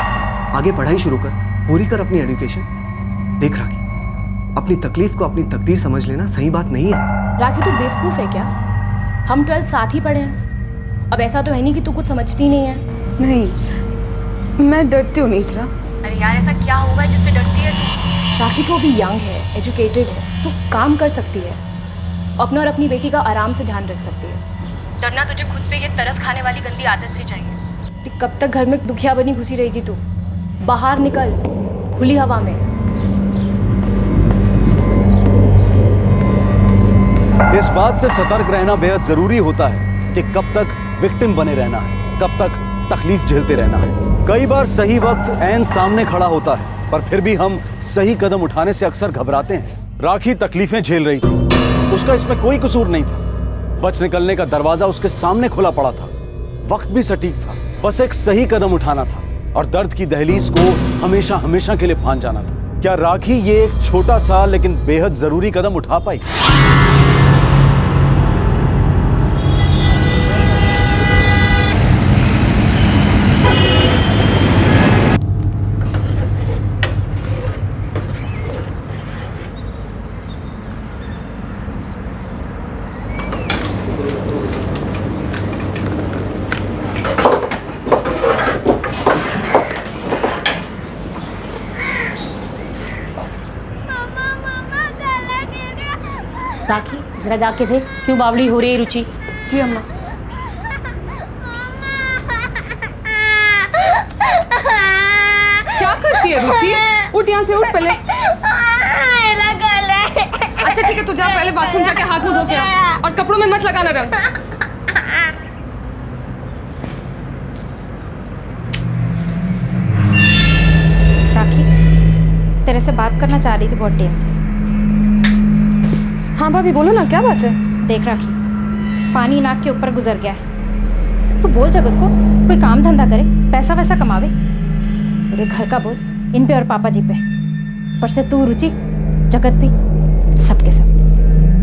आगे पढ़ाई शुरू कर, पूरी कर अपनी एजुकेशन। देख राखी, अपनी तकलीफ को अपनी तकदीर समझ लेना सही बात नहीं है। राखी तू बेवकूफ है क्या? हम 12th साथ ही पढ़े हैं। अब ऐसा तो है नहीं कि तू कुछ समझती नहीं है। नहीं, मैं डरती हूँ नेत्रा। अरे यार ऐसा क्या हुआ है जिससे डरती है तू? राखी तो अभी यंग है, एजुकेटेड है, तू काम कर सकती है, अपना और अपनी बेटी का आराम से ध्यान रख सकती है। डरना तुझे खुद पे ये तरस खाने वाली गंदी आदत से चाहिए। कब तक घर में दुखिया बनी घुसी रहेगी तू? बाहर निकल, खुली हवा में। इस बात से सतर्क रहना बेहद जरूरी होता है कि कब तक विक्टिम बने रहना है, कब तक तकलीफ झेलते रहना है। कई बार सही वक्त ऐन सामने खड़ा होता है, पर फिर भी हम सही कदम उठाने से अक्सर घबराते हैं। राखी तकलीफें झेल रही थी, उसका इसमें कोई कसूर नहीं था। बच निकलने का दरवाजा उसके सामने खुला पड़ा था, वक्त भी सटीक था, बस एक सही कदम उठाना था और दर्द की दहलीज को हमेशा हमेशा के लिए फांद जाना था। क्या राखी ये एक छोटा सा लेकिन बेहद जरूरी कदम उठा पाई? राखी जरा जाके देख क्यों बावड़ी हो रही है रुचि। जी अम्मा। क्या करती है रुचि? उठ यहाँ से, उठ पहले। अच्छा ठीक है, तू जा पहले बाथरूम जाके हाथ मुंह धो के आ और कपड़ों में मत लगाना रंग। राखी तेरे से बात करना चाह रही थी बहुत टाइम से। हाँ भाभी बोलो ना, क्या बात है? देख राखी, पानी नाक के ऊपर गुजर गया है, तो बोल जगत को कोई काम धंधा करे, पैसा वैसा कमावे। पूरे घर का बोझ इन पे और पापा जी पे, पर से तू रुचि जगत भी सबके सब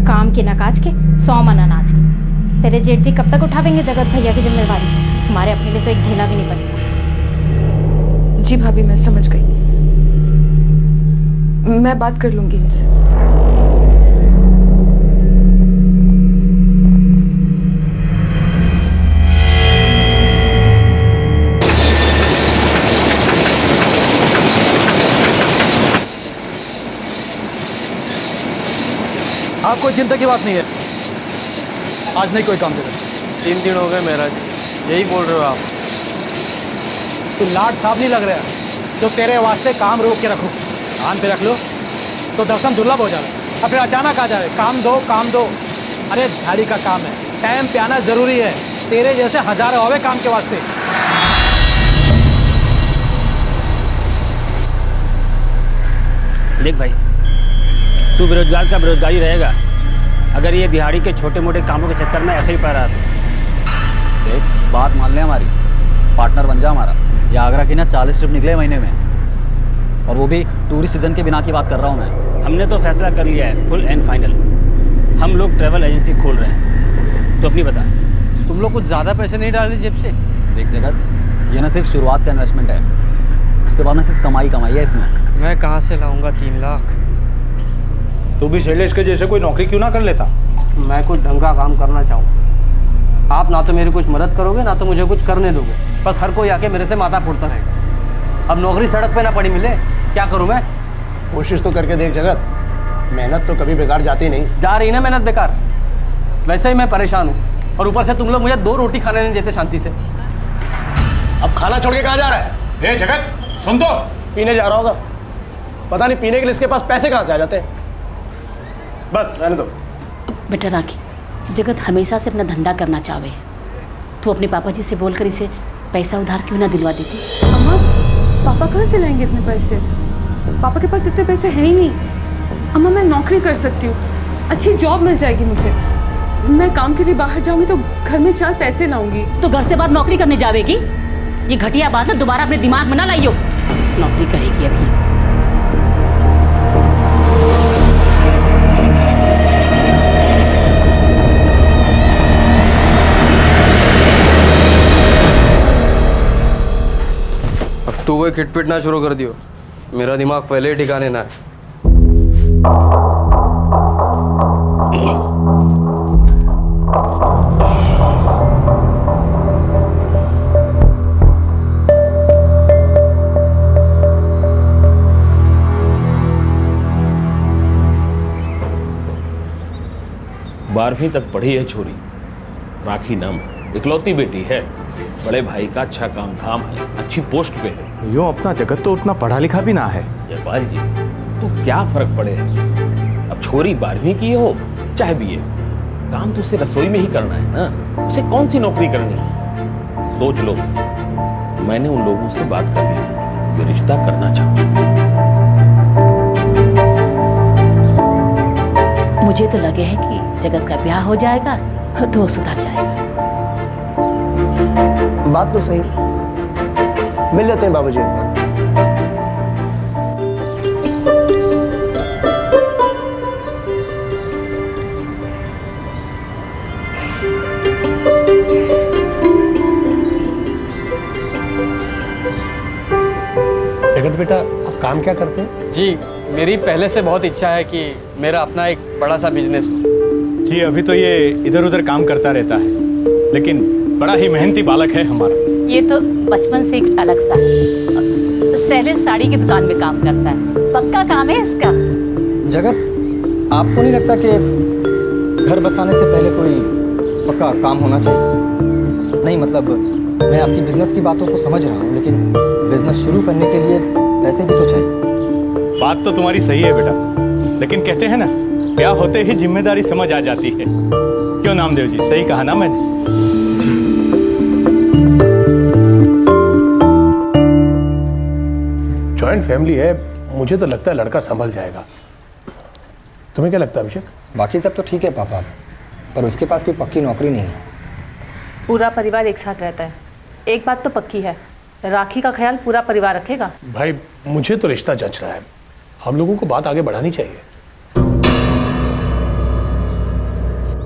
काम की ना काज के 100 मन अनाज के। तेरे जेठ जी कब तक उठावेंगे जगत भैया की जिम्मेवारी? हमारे अपने लिए तो एक ढेला भी नहीं बचता। जी भाभी मैं समझ गई, मैं बात कर लूंगी इनसे। हाँ, कोई चिंता की बात नहीं है। आज नहीं कोई काम दे रहा। 3 दिन हो गए महाराज, यही बोल रहे हो आप? तू लाट साहब नहीं लग रहा जो तेरे वास्ते काम रोक के रखो। कान पे रख लो तो दर्शन दुर्लभ हो जाए और फिर अचानक आ जाए काम दो काम दो। अरे झाड़ी का काम है, टाइम पे आना जरूरी है। तेरे जैसे हजारों आवे काम के वास्ते। देख भाई, तू बेरोजगार का बेरोजगारी रहेगा अगर ये दिहाड़ी के छोटे मोटे कामों के चक्कर में ऐसे ही पड़ रहा था। देख, बात मान ले हमारी, पार्टनर बन जा हमारा। ये आगरा की ना 40 ट्रिप निकले महीने में, और वो भी टूरिस्ट सीजन के बिना की बात कर रहा हूँ मैं। हमने तो फैसला कर लिया है, फुल एंड फाइनल। हम लोग ट्रैवल एजेंसी खोल रहे हैं। तो अपनी बता। तुम लोग कुछ ज़्यादा पैसे नहीं डाले जेब से? देख जगत, ये ना सिर्फ शुरुआत का इन्वेस्टमेंट है, उसके बाद ना सिर्फ कमाई है इसमें। मैं कहाँ से लाऊंगा 3 लाख? तू भी शैलेश के जैसे कोई नौकरी क्यों ना कर लेता? मैं कुछ ढंग का काम करना चाहूँ। आप ना तो मेरी कुछ मदद करोगे ना तो मुझे कुछ करने दोगे, बस हर कोई आके मेरे से माथा फोड़ता रहेगा। अब नौकरी सड़क पे ना पड़ी मिले, क्या करूँ मैं? कोशिश तो करके देख जगत, मेहनत तो कभी बेकार जाती नहीं। जा रही ना मेहनत बेकार। वैसे ही मैं परेशान हूँ और ऊपर से तुम लोग मुझे 2 रोटी खाने नहीं देते शांति से। अब खाना छोड़ के कहाँ जा रहा है? ए जगत सुन तो। पीने जा रहा होगा, पता नहीं पीने के लिए इसके पास पैसे कहाँ से आ जाते हैं। बस रहने दो। बेटा राखी, जगत हमेशा से अपना धंधा करना चाहे, तो अपने पापा जी से बोलकर इसे पैसा उधार क्यों ना दिलवा देती? अम्मा, पापा कहाँ से लाएंगे इतने पैसे? पापा के पास इतने पैसे हैं ही नहीं। अम्मा, मैं नौकरी कर सकती हूँ, अच्छी जॉब मिल जाएगी मुझे। मैं काम के लिए बाहर जाऊंगी तो घर में 4 पैसे लाऊंगी। तो घर से बाहर नौकरी करने जावेगी? ये घटिया बात है, दोबारा अपने दिमाग में ना लाइयो। नौकरी करेगी अभी। तू कोई खिटपिट ना शुरू कर दियो, मेरा दिमाग पहले ही ठिकाने ना है। बारहवीं तक पढ़ी है छोरी, राखी नाम, इकलौती बेटी है, बड़े भाई का अच्छा काम धाम है, अच्छी पोस्ट पे है। यूँ अपना जगत तो उतना पढ़ा लिखा भी ना है। जयपाल जी, तो क्या फर्क पड़े? अब छोरी 12वीं की हो चाहे बीए, काम तो उसे रसोई में ही करना है ना, उसे कौन सी नौकरी करनी है? सोच लो, मैंने उन लोगों से बात कर ली, ये रिश्ता करना चाहूँ। मुझे तो लगे है कि जगत का ब्याह हो जाएगा तो सुधर जाएगा। बात तो सही, मिल लेते हैं बाबूजी एक बार। जगत बेटा, आप काम क्या करते हैं? जी, मेरी पहले से बहुत इच्छा है कि मेरा अपना एक बड़ा सा बिजनेस हो। जी, अभी तो ये इधर उधर काम करता रहता है, लेकिन बड़ा ही मेहनती बालक है हमारा। ये तो बचपन से एक अलग सा शैलेश साड़ी की दुकान में काम करता है, पक्का काम है इसका। जगत, आपको नहीं लगता कि घर बसाने से पहले कोई पक्का काम होना चाहिए? नहीं मतलब मैं आपकी बिजनेस की बातों को समझ रहा हूँ, लेकिन बिजनेस शुरू करने के लिए पैसे भी तो चाहिए। बात तो तुम्हारी सही है बेटा, लेकिन कहते हैं ना, ब्याह होते ही जिम्मेदारी समझ आ जाती है। क्यों नामदेव जी, सही कहा ना मैंने? जॉइंट फैमिली है, मुझे तो लगता है लड़का संभल जाएगा। तुम्हें क्या लगता है अभिषेक? बाकी सब तो ठीक है पापा, पर उसके पास कोई पक्की नौकरी नहीं है। पूरा परिवार एक साथ रहता है, एक बात तो पक्की है, राखी का ख्याल पूरा परिवार रखेगा। भाई, मुझे तो रिश्ता जच रहा है, हम लोगों को बात आगे बढ़ानी चाहिए।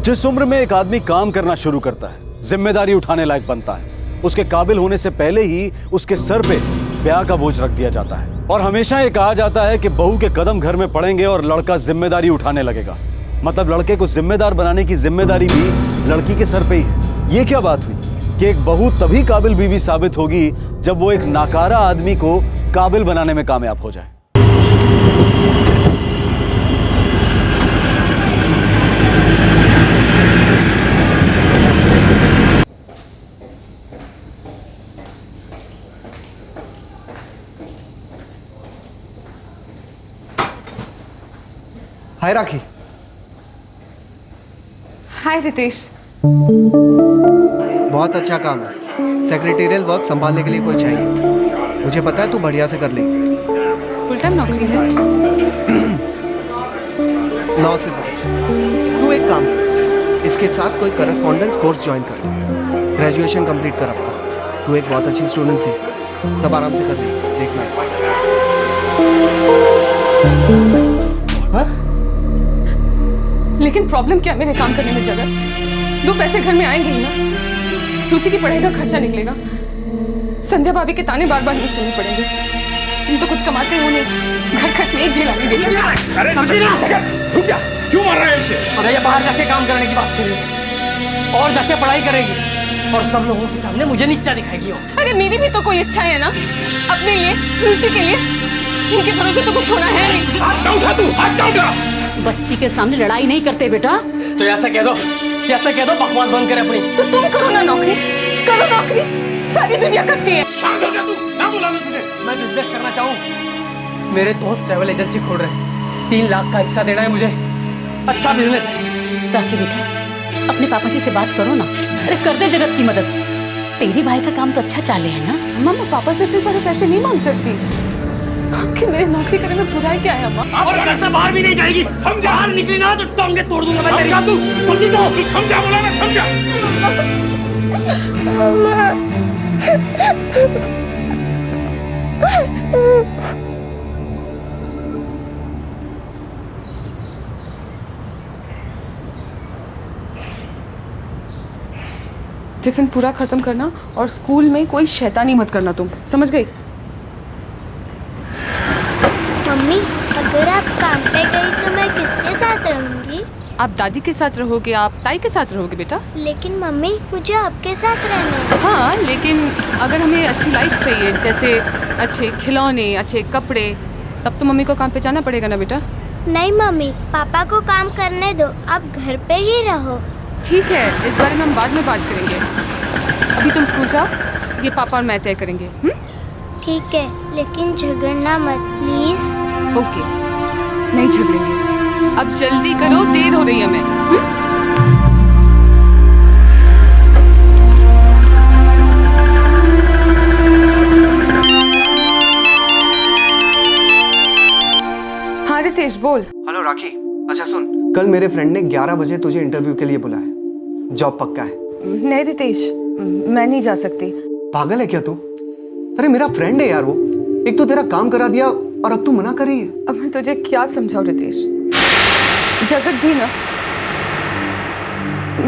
जिस उम्र में एक आदमी काम करना शुरू करता है, जिम्मेदारी उठाने लायक बनता है, उसके काबिल होने से पहले ही उसके सर पे ब्याह का बोझ रख दिया जाता है। और हमेशा ये कहा जाता है कि बहू के कदम घर में पड़ेंगे और लड़का जिम्मेदारी उठाने लगेगा। मतलब लड़के को जिम्मेदार बनाने की जिम्मेदारी भी लड़की के सर पे ही है। ये क्या बात हुई कि एक बहू तभी काबिल बीवी साबित होगी जब वो एक नाकारा आदमी को काबिल बनाने में कामयाब हो जाए। हाय राखी। हाय रितेश। बहुत अच्छा काम है, सेक्रेटेरियल वर्क संभालने के लिए कोई चाहिए। मुझे पता है तू बढ़िया से कर लेगी। फुल टाइम नौकरी है? 9 से 5। तू एक काम कर, इसके साथ कोई करस्पॉन्डेंस कोर्स ज्वाइन कर, ग्रेजुएशन कंप्लीट कर अपना। तू एक बहुत अच्छी स्टूडेंट थी, सब आराम से कर लेंगे, देखना। लेकिन प्रॉब्लम क्या है मेरे काम करने में जगत? 2 पैसे घर में आएंगे ही ना। रुचि की पढ़ाई का खर्चा निकलेगा। संध्या भाभी के ताने बार बार नहीं सुनने पड़ेंगे। तुम तो कुछ कमाते हो नहीं, घर खर्च में एक ढीला नहीं देते। अरे समझी ना, रुक जा, क्यों मार रहा है इसे? अरे ये बाहर जाके काम करने की बात करेगी और जाके पढ़ाई करेगी और सब लोगों के सामने मुझे नीचा दिखाएगी। अरे मेरी भी तो कोई इच्छा है ना, अपने लिए, रुचि के लिए। इनके भरोसे तो कुछ होना है नहीं। हाथ ना उठा तू, हाथ ना उठा। बच्ची के सामने लड़ाई नहीं करते बेटा। तो ऐसा कह दो, बकवास बंद करे अपनी। तो तुम करो ना नौकरी, करो नौकरी, सारी दुनिया करती है। शांत हो जा तू, ना बुलाना तुझे। मैं बिजनेस करना चाहूँ। मेरे दोस्त ट्रैवल एजेंसी खोल रहे हैं, 3 लाख का हिस्सा देना है मुझे। अच्छा बिजनेस है। राखी बेटा, अपने पापा जी से बात करो ना। अरे कर दे जगत की मदद। तेरी भाई का काम तो अच्छा चाले है ना। मम्मा पापा से इतने सारे पैसे नहीं मांग सकती। कि मेरे नौकरी करने में बुराई क्या है अम्मा? और घर से बाहर भी नहीं जाएगी। समझा? बाहर निकली ना तो टांगे तोड़ दूंगा मैं तेरी। तू समझी तो? तू समझा बोला ना, समझा? टिफिन पूरा खत्म करना और स्कूल में कोई शैतानी मत करना, तुम समझ गई? मम्मी, अगर आप काम पे गई तो मैं किसके साथ रहूंगी? आप दादी के साथ रहोगे, आप ताई के साथ रहोगे बेटा। लेकिन मम्मी, मुझे आपके साथ रहना है। हाँ, लेकिन अगर हमें अच्छी लाइफ चाहिए, जैसे अच्छे खिलौने, अच्छे कपड़े, तब तो मम्मी को काम पे जाना पड़ेगा ना बेटा। नहीं मम्मी, पापा को काम करने दो, आप घर पे ही रहो। ठीक है, इस बारे में हम बाद में बात करेंगे। अभी तुम स्कूल जाओ, ये पापा और मैं तय करेंगे। ठीक है, लेकिन झगड़ना मत प्लीज। ओके, नहीं झगड़ेंगे। अब जल्दी करो, देर हो रही है हमें। हाँ रितेश बोल। हेलो राखी, अच्छा सुन, कल मेरे फ्रेंड ने 11 बजे तुझे इंटरव्यू के लिए बुलाया। जॉब पक्का है? नहीं रितेश, मैं नहीं जा सकती। पागल है क्या तू? अरे मेरा फ्रेंड है यार वो। एक तो तेरा काम करा दिया और अब तू मना कर रही है। अब मैं तुझे क्या समझाऊं रितेश? जगत भी ना,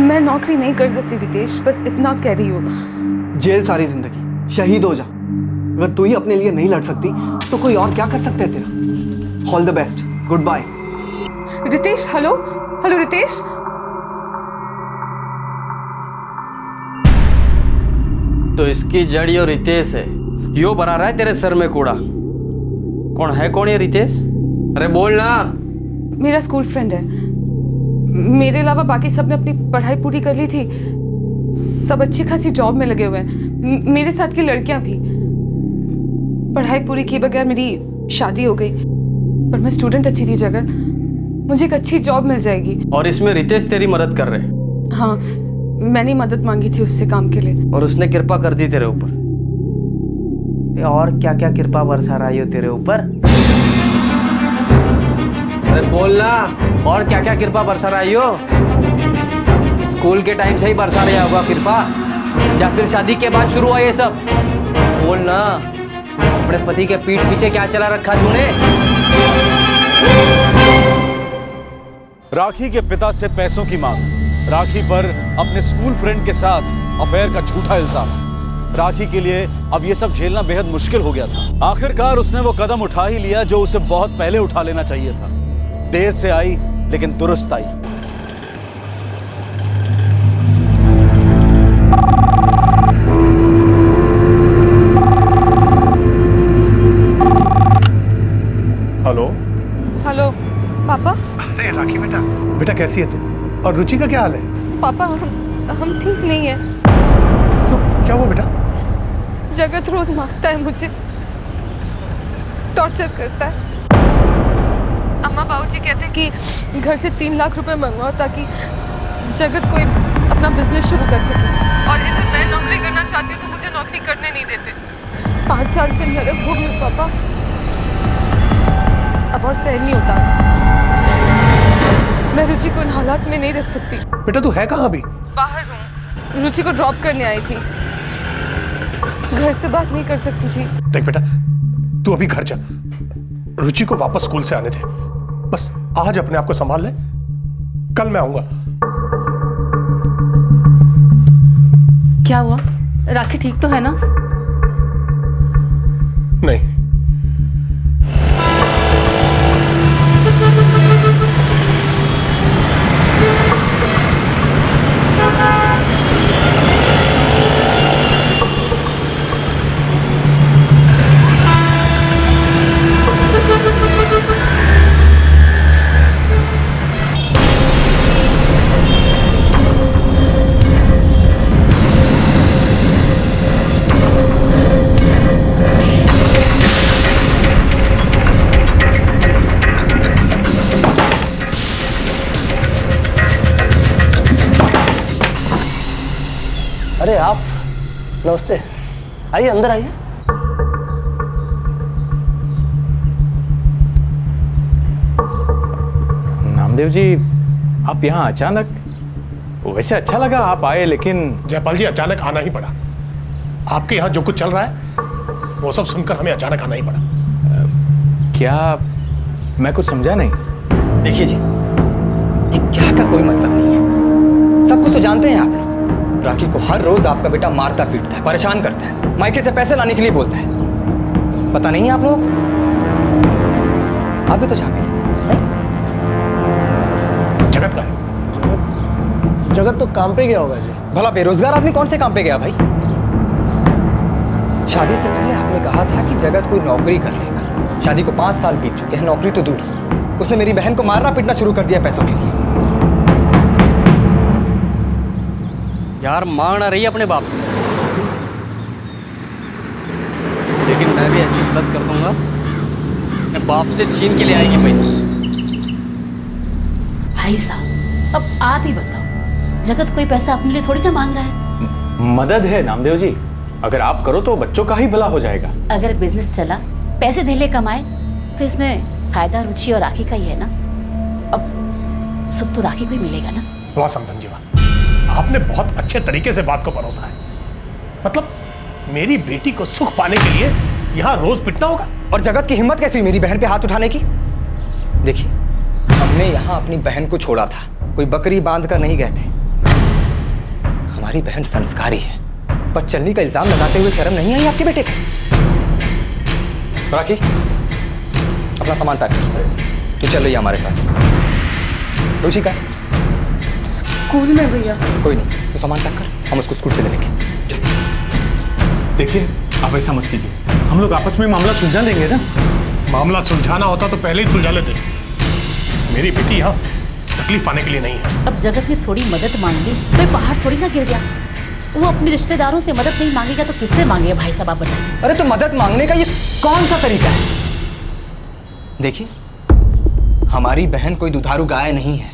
मैं नौकरी नहीं कर सकती रितेश, बस इतना कह रही हूँ। जेल सारी जिंदगी, शहीद हो जा। अगर तू ही अपने लिए नहीं लड़ सकती तो कोई और क्या कर सकता है तेरा। All the best, goodbye. Ritesh, hello hello Ritesh. तो इसकी जड़ यो रितेश है, यो बना रहा है तेरे सर में कूड़ा। कौन है, कौन ये रितेश? अरे बोल ना। मेरा स्कूल फ्रेंड है। मेरे अलावा बाकी सब ने अपनी पढ़ाई पूरी कर ली थी, सब अच्छी खासी जॉब में लगे हुए हैं। मेरे साथ की लड़कियां भी। पढ़ाई पूरी किए बगैर मेरी शादी हो गई, पर मैं स्टूडेंट अच्छी थी जगत, मुझे एक अच्छी जॉब मिल जाएगी। और इसमें रितेश तेरी मदद कर रहे? हाँ, मैंने मदद मांगी थी उससे काम के लिए, और उसने कृपा कर दी तेरे ऊपर। और क्या क्या कृपा बरसा रही हो तेरे ऊपर? अरे बोलना, और क्या क्या कृपा बरसा रही हो? स्कूल के टाइम से ही बरसा रहा होगा कृपा, या फिर शादी के बाद शुरू हुआ ये सब? बोलना, अपने पति के पीठ पीछे क्या चला रखा तूने? राखी के पिता से पैसों की मांग, राखी पर अपने स्कूल फ्रेंड के साथ अफेयर का झूठा इल्जाम। राखी के लिए अब ये सब झेलना बेहद मुश्किल हो गया था। आखिरकार उसने वो कदम उठा ही लिया जो उसे बहुत पहले उठा लेना चाहिए था। देर से आई लेकिन दुरुस्त आई। हेलो हेलो पापा। अरे राखी बेटा, बेटा कैसी है तू? और रुचि का क्या हाल है? पापा हम ठीक नहीं है। क्या हुआ बेटा? जगत रोज मारता है मुझे, टॉर्चर करता है। अम्मा बाबूजी कहते हैं कि घर से 3 लाख रुपए मंगवाओ ताकि जगत कोई अपना बिजनेस शुरू कर सके, और इधर मैं नौकरी करना चाहती हूँ तो मुझे नौकरी करने नहीं देते। 5 साल से नरक भोग में पापा, अब और सहन नहीं होता। मैं रुचि को इन हालात में नहीं रख सकती। बेटा तू है कहाँ अभी? बाहर हूँ, रुचि को ड्रॉप करने आई थी। घर से बात नहीं कर सकती थी। देख बेटा, तू अभी घर जा, रुचि को वापस स्कूल से आने दे। बस आज अपने आप को संभाल ले, कल मैं आऊंगा। क्या हुआ? राखी ठीक तो है ना? नहीं। अरे आप, नमस्ते, आइए अंदर आइए। नामदेव जी, आप यहाँ अचानक? वैसे अच्छा लगा आप आए, लेकिन जयपाल जी, अचानक आना ही पड़ा। आपके यहाँ जो कुछ चल रहा है वो सब सुनकर हमें अचानक आना ही पड़ा। क्या मैं कुछ समझा नहीं? देखिए जी, ये क्या का कोई मतलब नहीं है। सब कुछ तो जानते हैं आप लोग। राखी को हर रोज आपका बेटा मारता पीटता है, परेशान करता है, मायके से पैसे लाने के लिए बोलता है। पता नहीं है आप लोग? आप भी तो शामिल नहीं? जगत का है? जगत तो काम पे गया होगा जी। भला बेरोजगार आदमी कौन से काम पे गया भाई? शादी से पहले आपने कहा था कि जगत कोई नौकरी कर लेगा। शादी को 5 साल बीत चुके हैं, नौकरी तो दूर। उसने मेरी बहन को मारना पीटना शुरू कर दिया पैसों के लिए। यार मांग ना रही अपने बाप से, लेकिन मैं भी ऐसी मदद कर दूंगा, मैं बाप से छीन के ले आएगी पैसे। भाई साहब, अब आप ही बताओ, जगत कोई पैसा अपने लिए थोड़ी ना मांग रहा है। मदद है नामदेव जी, अगर आप करो तो बच्चों का ही भला हो जाएगा। अगर बिजनेस चला, पैसे धेले कमाए, तो इसमें फायदा रुचि और राखी का ही है ना। अब सुख तो राखी को ही मिलेगा ना। वाह समधन जी, वाह, आपने बहुत अच्छे तरीके से बात को परोसा है। मतलब मेरी बेटी को सुख पाने के लिए यहाँ रोज पिटना होगा। और जगत की हिम्मत कैसी हुई मेरी बहन पे हाथ उठाने की? देखिए, हमने यहाँ अपनी बहन को छोड़ा था, कोई बकरी बांध कर नहीं गए थे। हमारी बहन संस्कारी है, पर चलनी का इल्जाम लगाते हुए शर्म नहीं आई आपके बेटे को? राखी, अपना सामान पैक कर, तू चल रही है हमारे साथ। रुचि का स्कूल में भैया। कोई नहीं, तो सामान पैक कर, हम उसको स्कूल से ले लेंगे। देखिए, आप ऐसा मत कीजिए, हम लोग आपस में मामला सुलझा लेंगे ना। मामला सुलझाना होता तो पहले ही सुलझा लेते। मेरी बेटी यहाँ तकलीफ पाने के लिए नहीं है। अब जगत ने थोड़ी मदद मांग ली, कोई पहाड़ थोड़ी ना गिर गया। वो अपने रिश्तेदारों से मदद नहीं मांगेगा तो किससे मांगेगा भाई साहब, आप बताइए। अरे तो मदद मांगने का ये कौन सा तरीका है? देखिए, हमारी बहन कोई दुधारू गाय नहीं है,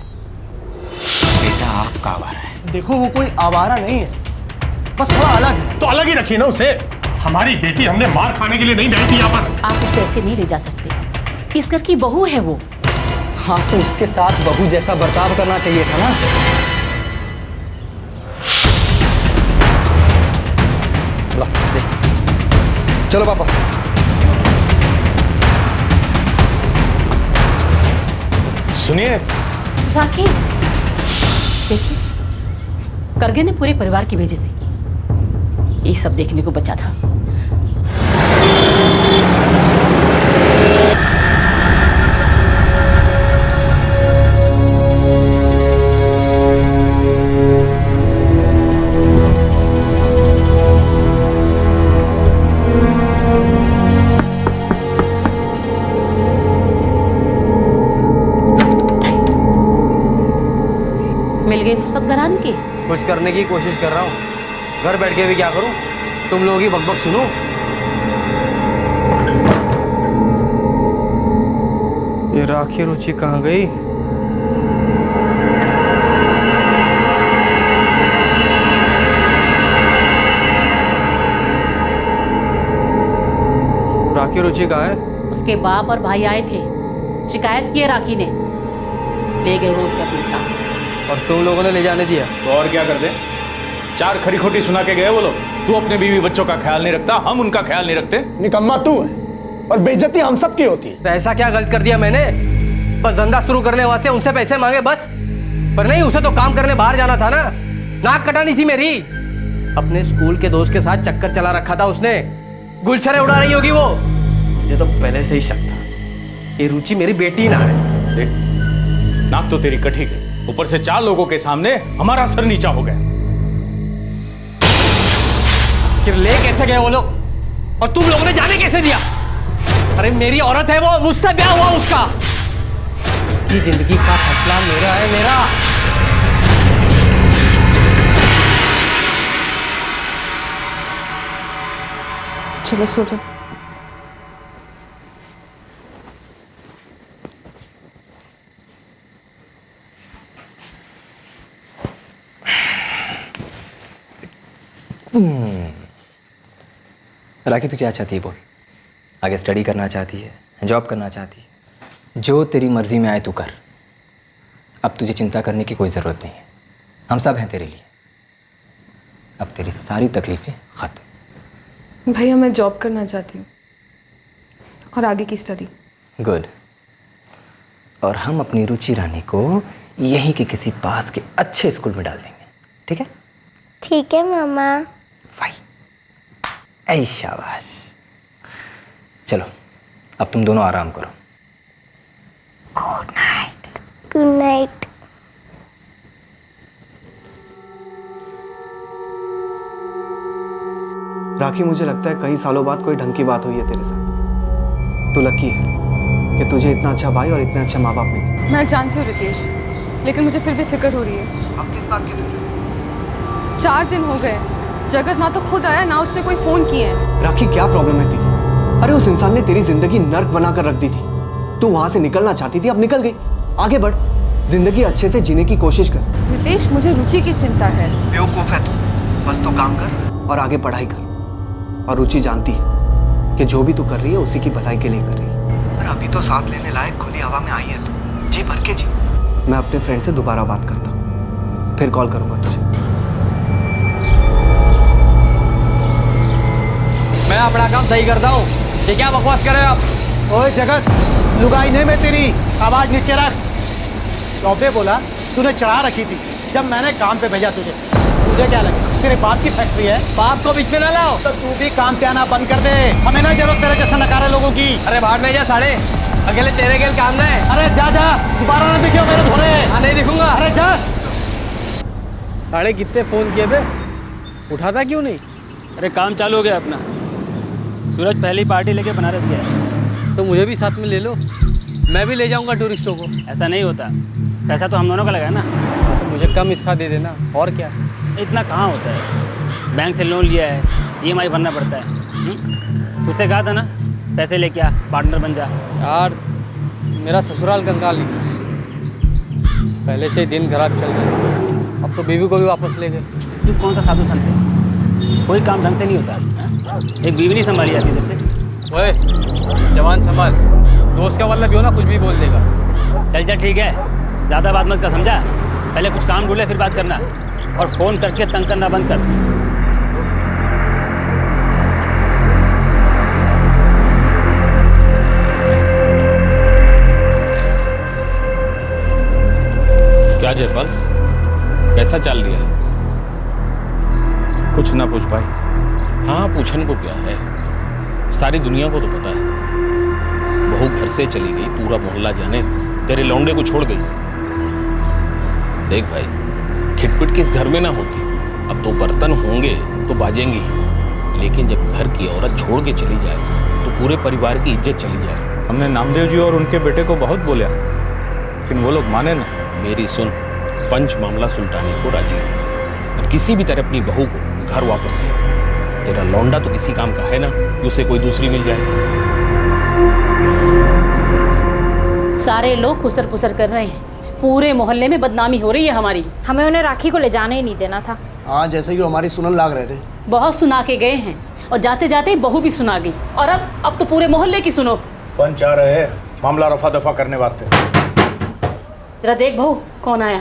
बेटा आपका आवारा है। देखो, वो कोई आवारा नहीं है, बस थोड़ा अलग है। तो अलग ही रखिए ना उसे। हमारी बेटी हमने मार खाने के लिए नहीं लाई थी यहाँ पर। आप उसे ऐसे नहीं ले जा सकते, इस घर की बहू है वो। हाँ, तो उसके साथ बहू जैसा बर्ताव करना चाहिए था ना। ला, देख। चलो पापा। सुनिए राखी, देखिए, करगे ने पूरे परिवार की भेजी थी, ये सब देखने को बचा था। मिल गई फुर्सत घरान की? कुछ करने की कोशिश कर रहा हूँ, घर बैठ के भी क्या करूँ, तुम लोग ही बकबक सुनो। ये राखी रुचि कहाँ गई? राखी रुचि कहाँ है? उसके बाप और भाई आए थे, शिकायत की है राखी ने, ले गए वो उसे अपने साथ। और तुम लोगों ने ले जाने दिया? तो और क्या कर दे? चार खरी खोटी सुना के गए वो लोग। तू अपने बीवी बच्चों का ख्याल नहीं रखता, हम उनका ख्याल नहीं रखते। निकम्मा तू है और बेइज्जती हम सब की होती है। ऐसा क्या गलत कर दिया मैंने? बस धंधा शुरू करने वास्ते उनसे पैसे मांगे बस। पर नहीं, उसे तो काम करने बाहर जाना था ना, नाक कटानी थी मेरी। अपने स्कूल के दोस्त के साथ चक्कर चला रखा था उसने, गुलछरे उड़ा रही होगी वो। मुझे तो पहले से ही शक था ये रुचि मेरी बेटी ना है। देख, नाक तो तेरी कटी गई, ऊपर से 4 लोगों के सामने हमारा सर नीचा हो गया। फिर ले कैसे गए वो लोग और तुम लोगों ने जाने कैसे दिया? अरे मेरी औरत है वो, मुझसे ब्याह हुआ उसका। ये जिंदगी का फैसला मेरा है, मेरा। चलो सो जाओ। राखी तू क्या चाहती है बोल? आगे स्टडी करना चाहती है, जॉब करना चाहती है? जो तेरी मर्जी में आए तू कर। अब तुझे चिंता करने की कोई ज़रूरत नहीं है, हम सब हैं तेरे लिए। अब तेरी सारी तकलीफ़ें ख़त्म। भैया मैं जॉब करना चाहती हूँ और आगे की स्टडी। गुड। और हम अपनी रुचि रानी को यहीं के किसी पास के अच्छे स्कूल में डाल देंगे, ठीक है? ठीक है मामा। ऐ शाबाश। चलो अब तुम दोनों आराम करो। Good night. Good night. Rakhi, मुझे लगता है कई सालों बाद कोई ढंग की बात हुई है तेरे साथ। तू लकी है कि तुझे इतना अच्छा भाई और इतने अच्छे माँ बाप मिले। मैं जानती हूँ रितेश, लेकिन मुझे फिर भी फिक्र हो रही है। अब किस बात की फिक्र? 4 दिन हो गए, जगत ना तो खुद आया ना उसने कोई फोन किए हैं। राखी, क्या प्रॉब्लम है तेरी? अरे उस इंसान ने तेरी जिंदगी नर्क बनाकर रख दी थी। तू वहां से निकलना चाहती थी, अब निकल गई। आगे बढ़, जिंदगी अच्छे से जीने की कोशिश कर। रितेश, मुझे रुचि की चिंता है। बेवकूफ है तू। बस तो काम कर और आगे पढ़ाई कर। और रुचि जानती है कि जो भी तू कर रही है उसी की भलाई के लिए कर रही है। और अभी तो सांस लेने लायक खुली हवा में आई है तू, जी भर के जी। मैं अपने फ्रेंड से दोबारा बात करता हूँ, फिर कॉल करूंगा तुझे। मैं अपना काम सही करता हूँ, ये क्या बकवास कर रहे हो आप? ओए जगत, लुगाई नहीं मैं तेरी, आवाज नीचे रख। चौबे बोला तूने चढ़ा रखी थी जब मैंने काम पे भेजा तुझे। तुझे क्या लगे तेरे बाप की फैक्ट्री है? बाप को बीच में ना लाओ। तो तू भी काम पे आना बंद कर दे, हमें ना जरूरत तेरे जैसे नकारे लोगों की। अरे बाहर में जा साढ़े, अकेले तेरे गेल काम ना है। अरे जा जा, दोबारा ना दिखियो मेरे धोरे। हाँ नहीं दिखूंगा। अरे जा। साढ़े कितने फोन किए बे, उठाता क्यों नहीं? अरे काम चालू हो गया अपना। सूरज पहली पार्टी लेके बनारस गया है। तो मुझे भी साथ में ले लो, मैं भी ले जाऊंगा टूरिस्टों को। ऐसा नहीं होता, पैसा तो हम दोनों का लगा है ना। तो मुझे कम हिस्सा दे देना, और क्या। इतना कहाँ होता है, बैंक से लोन लिया है, EMI भरना पड़ता है। तुझसे कहा था ना पैसे लेके आ, पार्टनर बन जा। यार मेरा ससुराल कंगाल नहीं, पहले से ही दिन खराब चल रहे, अब तो बीवी को भी वापस ले गए। तू कौन सा साधु संत है? कोई काम ढंग से नहीं होता है? एक बीवी नहीं संभाली जाती जैसे। ओए जवान संभाल, दोस्त का मतलब भी हो ना, कुछ भी बोल देगा। चल चल ठीक है, ज़्यादा बात मत कर, समझा? पहले कुछ काम ढूंढे फिर बात करना, और फ़ोन करके तंग करना बंद कर। क्या जयपाल, कैसा चल रहा है? कुछ ना पूछ भाई। हाँ पूछन को क्या है, सारी दुनिया को तो पता है। बहू घर से चली गई, पूरा मोहल्ला जाने, तेरे लौंडे को छोड़ गई। देख भाई, खिटपिट किस घर में ना होती। अब तो बर्तन होंगे तो बाजेंगे ही, लेकिन जब घर की औरत छोड़ के चली जाए तो पूरे परिवार की इज्जत चली जाए। हमने नामदेव जी और उनके बेटे को बहुत बोला, लेकिन वो लोग माने ना। मेरी सुन, पंच मामला सुलटाने को राजी है। अब किसी भी तरह अपनी बहू को घर वापस ले। तेरा लौंडा तो किसी काम का है ना कि उसे कोई दूसरी मिल जाए। सारे लोग खुसर पुसर कर रहे हैं, पूरे मोहल्ले में बदनामी हो रही है हमारी। हमें उन्हें राखी को ले जाने ही नहीं देना था। हाँ, जैसे कि हमारी सुनन लाग रहे थे। बहुत सुना के गए हैं और जाते जाते बहू भी सुना गई, और अब तो पूरे मोहल्ले की सुनो। पंच आ रहे हैं मामला रफा दफा करने वास्ते। जरा देख बहू कौन आया।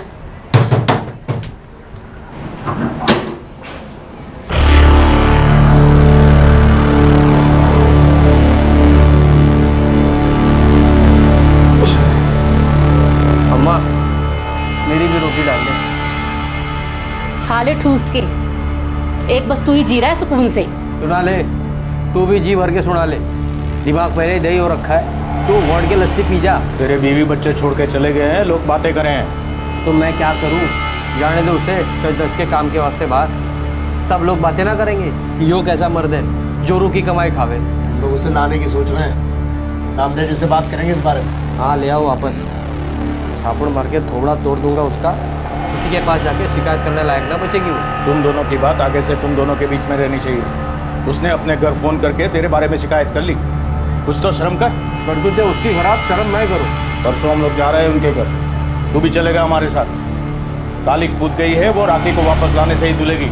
जल्दी डाल दे। खा ले ठूस के। एक बस तू ही जी रहा है सुकून से। सुना ले, तू भी जी भर के सुना ले। दिमाग पहले ही दही हो रखा है, तू घोट के लस्सी पी जा। तेरे बीवी बच्चे छोड़ के चले गए हैं, लोग बातें करें। तो मैं क्या करूं? जाने दे उसे सच दस के काम के वास्ते बाहर, तब लोग बातें ना करेंगे। यो कैसा मर्द है जो रू की कमाई खावे। लोग उसे लाने की सोच रहे हैं, नामदेव जी से बात करेंगे इस बारे में। हाँ ले आओ वापस, छापड़ मार के थोबड़ा तोड़ दूंगा उसका। किसी के पास जाके शिकायत करने लायक ना बचेगी वो। तुम दोनों की बात आगे से तुम दोनों के बीच में रहनी चाहिए। उसने अपने घर फोन करके तेरे बारे में शिकायत कर ली, कुछ तो शर्म कर। कर दो उसकी खराब, शर्म मैं करूँ। परसों हम लोग जा रहे हैं उनके घर, तू भी चलेगा हमारे साथ। कालिक कूद गई है, वो राखी को वापस लाने से ही तुलेगी।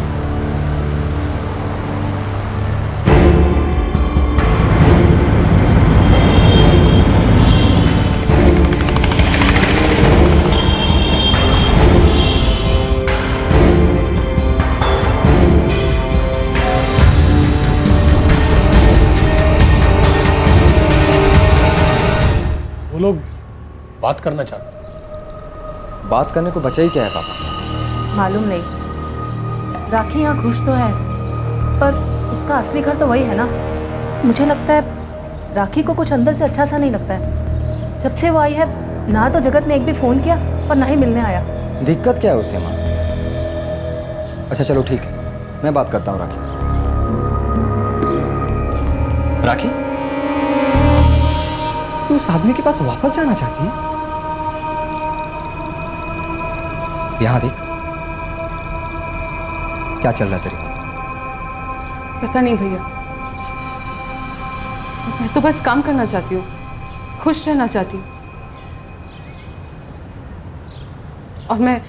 वो लोग बात करना चाहते। बात करने को बचा ही क्या है पापा? मालूम नहीं। राखी यहाँ खुश तो है, पर उसका असली घर तो वही है ना। मुझे लगता है राखी को कुछ अंदर से अच्छा सा नहीं लगता है। जब से वो आई है ना तो जगत ने एक भी फ़ोन किया और ना ही मिलने आया। दिक्कत क्या है उसे माँ? अच्छा चलो ठीक है, मैं बात करता हूँ राखी। राखी, तू उस आदमी के पास वापस जाना चाहती है? यहाँ देख, क्या चल रहा है तेरे को? पता नहीं भैया, मैं तो बस काम करना चाहती हूँ, खुश रहना चाहती हूँ। और मैं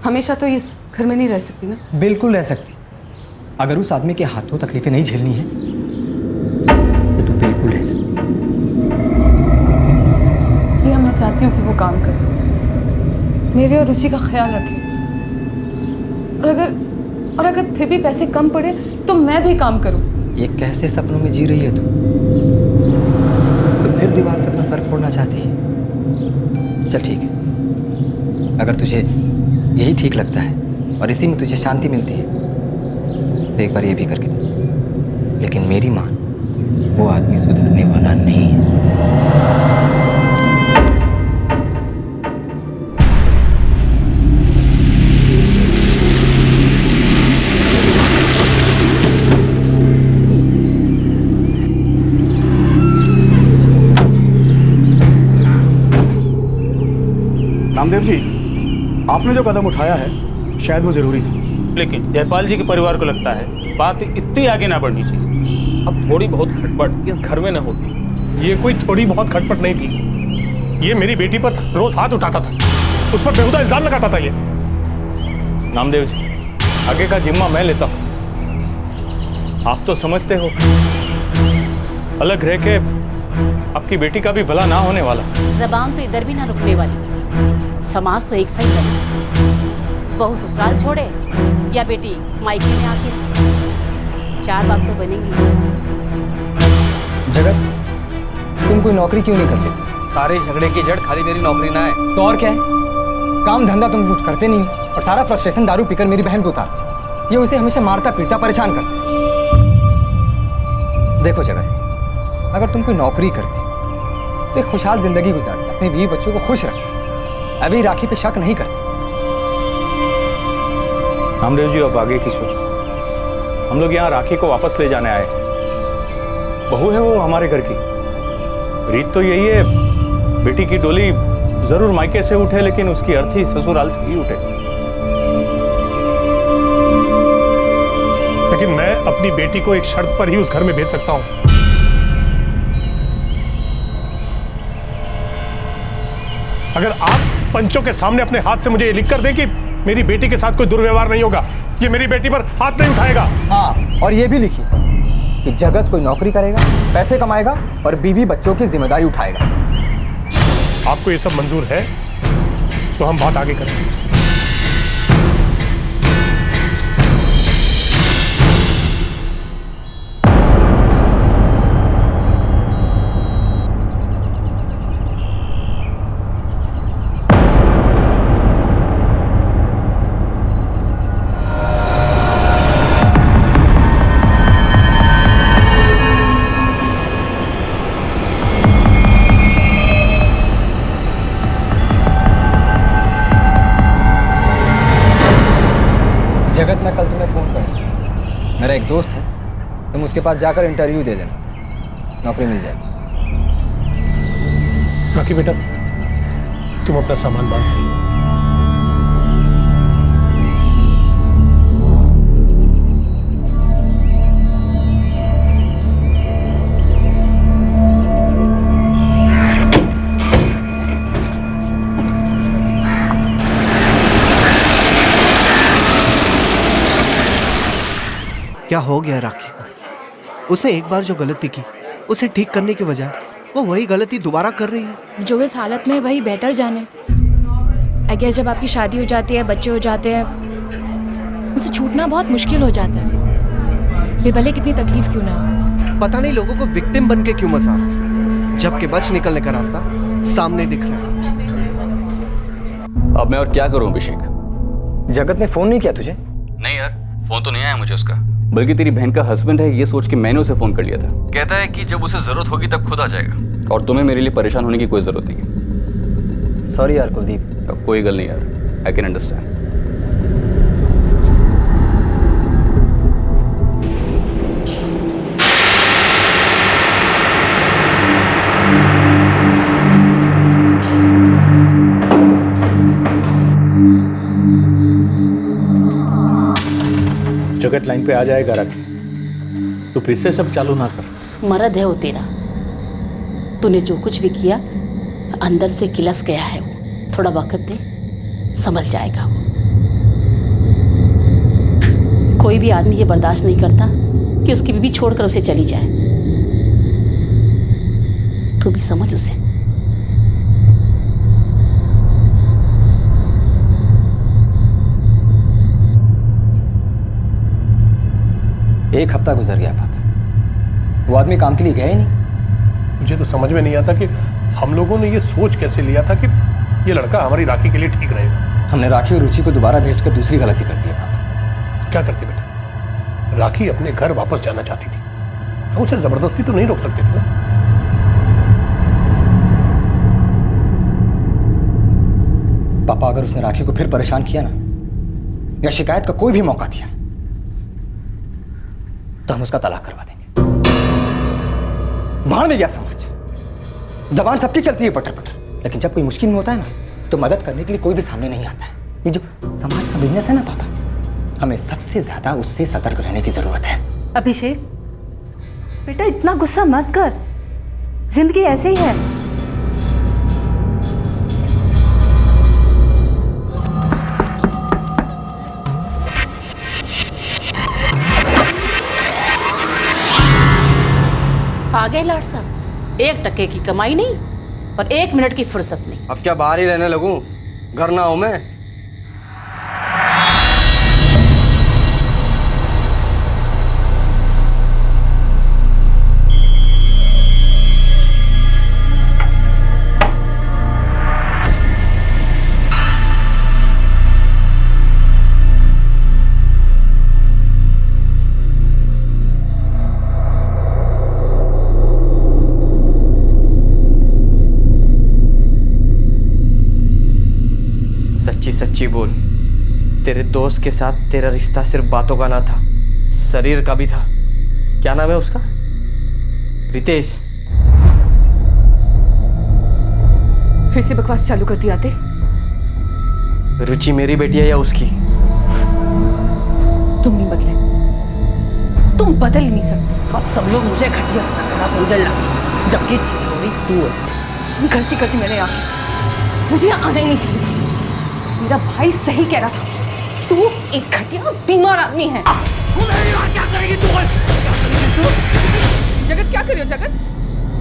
हमेशा तो इस घर में नहीं रह सकती ना। बिल्कुल रह सकती। अगर उस आदमी के हाथों तकलीफें नहीं झेलनी है तो तू बिल्कुल रह सकती। भैया मैं चाहती हूँ कि वो काम करे, मेरे और रुचि का ख्याल रखे। और अगर फिर भी पैसे कम पड़े तो मैं भी काम करूँ। ये कैसे सपनों में जी रही है तू? तो फिर दीवार से अपना सर फोड़ना चाहती है? चल ठीक है, अगर तुझे यही ठीक लगता है और इसी में तुझे शांति मिलती है तो एक बार ये भी करके दे। लेकिन मेरी मान, वो आदमी सुधरने वाला नहीं है। नामदेव जी, आपने जो कदम उठाया है शायद वो जरूरी था, लेकिन जयपाल जी के परिवार को लगता है बात इतनी आगे ना बढ़नी चाहिए। अब थोड़ी बहुत खटपट इस घर में न होती। ये कोई थोड़ी बहुत खटपट नहीं थी, ये मेरी बेटी पर रोज हाथ उठाता था, उस पर बेहुदा इल्जाम लगाता था। ये नामदेव जी, आगे का जिम्मा मैं लेता हूँ। आप तो समझते हो, अलग रह के आपकी बेटी का भी भला ना होने वाला। जबान तो इधर भी ना रुकने वाली। समाज तो एक सही है। बहू ससुराल छोड़े या बेटी मायके में आके रहे, चार बात तो बनेंगी। जगत, तुम कोई नौकरी क्यों नहीं कर लेती? सारे झगड़े की जड़ खाली मेरी नौकरी ना है तो और क्या है? काम धंधा तुम कुछ करते नहीं हो और सारा फ्रस्ट्रेशन दारू पीकर मेरी बहन को उतारते। ये उसे हमेशा मारता पीटता परेशान करता। देखो जगत, अगर तुम कोई नौकरी करते तो एक खुशहाल जिंदगी गुजारते, अपने बीवी बच्चों को खुश रखते, अभी राखी पे शक नहीं करते। नामदेव जी, अब आगे की सोचो। हम लोग यहाँ राखी को वापस ले जाने आए हैं। बहू है वो हमारे घर की, रीत तो यही है, बेटी की डोली जरूर मायके से उठे लेकिन उसकी अर्थी ससुराल से ही उठे। लेकिन मैं अपनी बेटी को एक शर्त पर ही उस घर में भेज सकता हूं। अगर आप पंचों के सामने अपने हाथ से मुझे ये लिख कर दें कि मेरी बेटी के साथ कोई दुर्व्यवहार नहीं होगा, ये मेरी बेटी पर हाथ नहीं उठाएगा। हाँ, और ये भी लिखिए कि जगत कोई नौकरी करेगा, पैसे कमाएगा और बीवी बच्चों की जिम्मेदारी उठाएगा। आपको ये सब मंजूर है तो हम बात आगे करेंगे। जगत, मैं कल तुम्हें फ़ोन करूँ। मेरा एक दोस्त है, तुम उसके पास जाकर इंटरव्यू दे देना, नौकरी मिल जाएगी। राखी बेटा, तुम अपना सामान बांध लो। क्या हो गया राखी को? उसने एक बार जो गलती की उसे ठीक करने की बजाय वो वही गलती दोबारा कर रही है। जो इस हालत में वही बेहतर जाने। आई गेस जब आपकी शादी हो जाती है, बच्चे हो जाते हैं, उनसे छूटना बहुत मुश्किल हो जाता है, ये भले कितनी तकलीफ क्यों ना हो। पता नहीं लोगों को विक्टिम बन के क्यों मसा, जबकि बच निकलने का रास्ता सामने दिख रहा है। अब मैं और क्या करूं अभिषेक? जगत ने फोन नहीं किया तुझे? नहीं यार, फोन तो नहीं आया मुझे उसका, बल्कि तेरी बहन का हस्बैंड है ये सोच के मैंने उसे फोन कर लिया था। कहता है कि जब उसे जरूरत होगी तब खुद आ जाएगा, और तुम्हें मेरे लिए परेशान होने की कोई जरूरत नहीं है। सॉरी यार कुलदीप। कोई गल नहीं यार, आई कैन अंडरस्टैंड। जगत लाइन पे आ जाएगा राखी, तो फिर से सब चालू ना कर। मर्द है वो तेरा, तूने जो कुछ भी किया अंदर से गिलस गया है वो। थोड़ा वक्त दे, संभल जाएगा वो। कोई भी आदमी ये बर्दाश्त नहीं करता कि उसकी बीवी छोड़कर उसे चली जाए। तू भी समझ उसे। एक हफ्ता गुजर गया पापा, वो आदमी काम के लिए गया ही नहीं। मुझे तो समझ में नहीं आता कि हम लोगों ने ये सोच कैसे लिया था कि ये लड़का हमारी राखी के लिए ठीक रहेगा। हमने राखी और रुचि को दोबारा भेजकर दूसरी गलती कर दी है पापा। क्या करते बेटा? राखी अपने घर वापस जाना चाहती थी, हम उसे जबरदस्ती तो नहीं रोक सकते थे ना। पापा अगर उसने राखी को फिर परेशान किया ना, या शिकायत का कोई भी मौका दिया, तो हम उसका तलाक करवा देंगे। भाड़ में गया समाज। जबान सबकी चलती है पटर पटर, लेकिन जब कोई मुश्किल में होता है ना, तो मदद करने के लिए कोई भी सामने नहीं आता है। ये जो समाज का बिजनेस है ना पापा, हमें सबसे ज्यादा उससे सतर्क रहने की जरूरत है। अभिषेक बेटा, इतना गुस्सा मत कर, जिंदगी ऐसे ही है। आ गए लाड साहब, 1 टके की कमाई नहीं और 1 मिनट की फुर्सत नहीं। अब क्या बाहर ही रहने लगूं? घर ना हूं मैं। सच्ची बोल, तेरे दोस्त के साथ तेरा रिश्ता सिर्फ बातों का ना था, शरीर का भी था। क्या नाम है उसका? रितेश। फिर से बकवास चालू कर दी आते। रुचि मेरी बेटी है या उसकी? तुम नहीं बदले, तुम बदल ही नहीं सकते। अब सब लोग मुझे घटिया समझने लगे, जबकि तू है। गलती करती मैंने आके, मुझे यहाँ आना ही नहीं चाहिए। मेरा भाई सही कह रहा था, तू एक घटिया बीमार आदमी है। क्या करेगी तू? जगत क्या कर रही हो? जगत,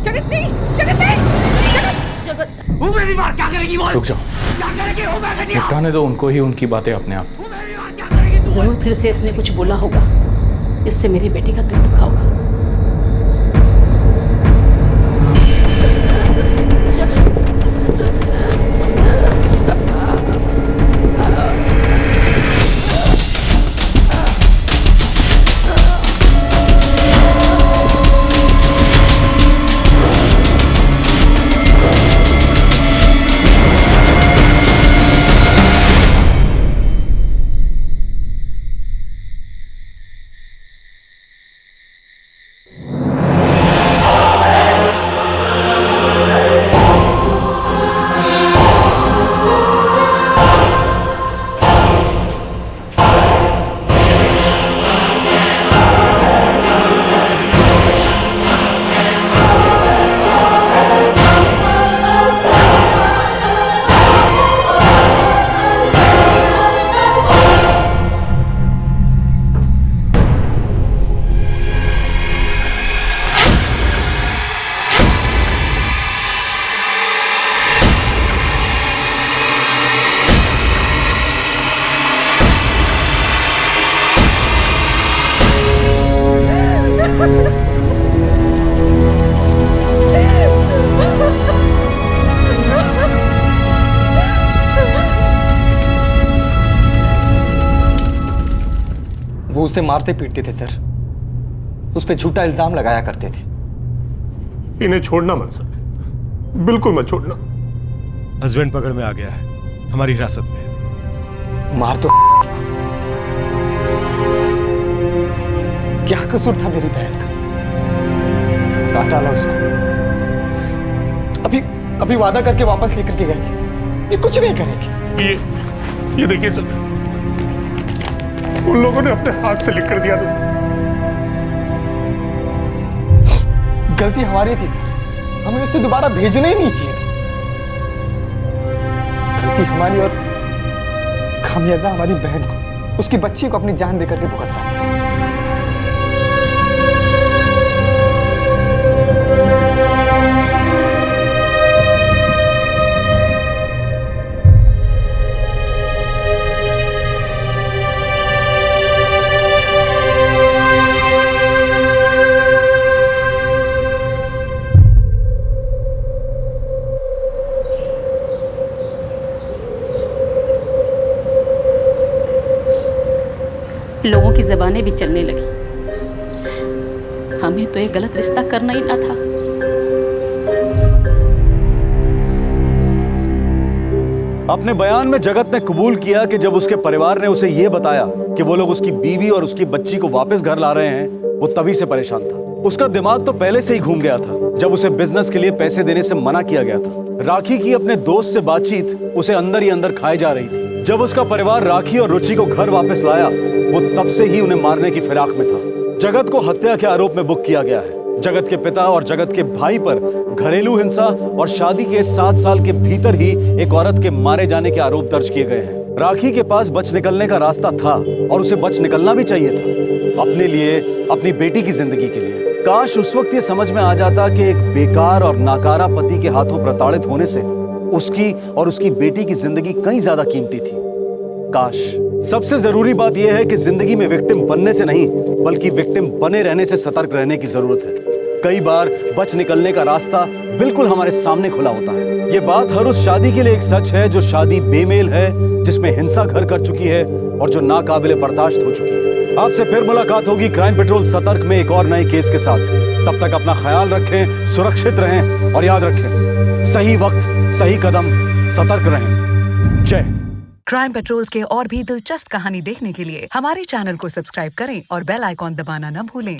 जगत नहीं, जगत नहीं, जगत, जगत। वो मेरी बात क्या करेगी? बोल। रुक जाओ, क्या करेगी? वो मैं घटिया। निपटाने दो उनको ही उनकी बातें अपने आप। जरूर फिर से इसने कुछ बोला होगा, इससे मेरी बेटी का दिल दुखा होगा। वो उसे मारते पीटते थे सर, उस पर झूठा इल्जाम लगाया करते थे। इन्हें छोड़ना मत सर, बिल्कुल मत छोड़ना। हस्बैंड पकड़ में आ गया है, हमारी हिरासत में। मार तो क्या कसूर था मेरी बहन का? काट डाला उसको। अभी वादा करके वापस लेकर के गए थे, ये कुछ नहीं करेंगे। ये देखिए सर, उन लोगों ने अपने हाथ से लिख कर दिया था सर। गलती हमारी थी सर, हमें उससे दोबारा भेजना ही नहीं चाहिए था। गलती हमारी और खामियाजा हमारी बहन को, उसकी बच्ची को अपनी जान देकर के भुगत रहा है। लोगों की ज़बानें भी चलने लगी। हमें तो ये गलत रिश्ता करना ही ना था। अपने बयान में जगत ने कबूल किया कि जब उसके परिवार ने उसे यह बताया कि वो लोग उसकी बीवी और उसकी बच्ची को वापस घर ला रहे हैं, वो तभी से परेशान था। उसका दिमाग तो पहले से ही घूम गया था जब उसे बिजनेस के लिए पैसे देने से मना किया गया था। राखी की अपने दोस्त से बातचीत उसे अंदर ही अंदर खाए जा रही थी। जब उसका परिवार राखी और रुचि को घर वापस लाया, वो तब से ही उन्हें मारने की फिराक में था। जगत को हत्या के आरोप में बुक किया गया है। जगत के पिता और जगत के भाई पर घरेलू हिंसा और शादी के 7 साल के भीतर ही एक औरत के मारे जाने के आरोप दर्ज किए गए हैं। राखी के पास बच निकलने का रास्ता था और उसे बच निकलना भी चाहिए था, अपने लिए, अपनी बेटी की जिंदगी के लिए। काश उस वक्त ये समझ में आ जाता कि एक बेकार और नाकारा पति के हाथों प्रताड़ित होने से उसकी और उसकी बेटी की जिंदगी कहीं ज्यादा कीमती थी। काश। सबसे जरूरी बात यह है कि जिंदगी में विक्टिम बनने से नहीं, बल्कि विक्टिम बने रहने से सतर्क रहने की जरूरत है। कई बार बच निकलने का रास्ता बिल्कुल हमारे सामने खुला होता है। ये बात हर उस शादी के लिए एक सच है जो शादी बेमेल है, जिसमें हिंसा घर कर चुकी है और जो नाकाबिले बर्दाश्त हो चुकी है। आपसे फिर मुलाकात होगी क्राइम पेट्रोल सतर्क में एक और नए केस के साथ। तब तक अपना ख्याल रखें, सुरक्षित रहें और याद रखें, सही वक्त, सही कदम, सतर्क रहें। जय। क्राइम पेट्रोल के और भी दिलचस्प कहानी देखने के लिए हमारे चैनल को सब्सक्राइब करें और बेल आइकॉन दबाना न भूलें।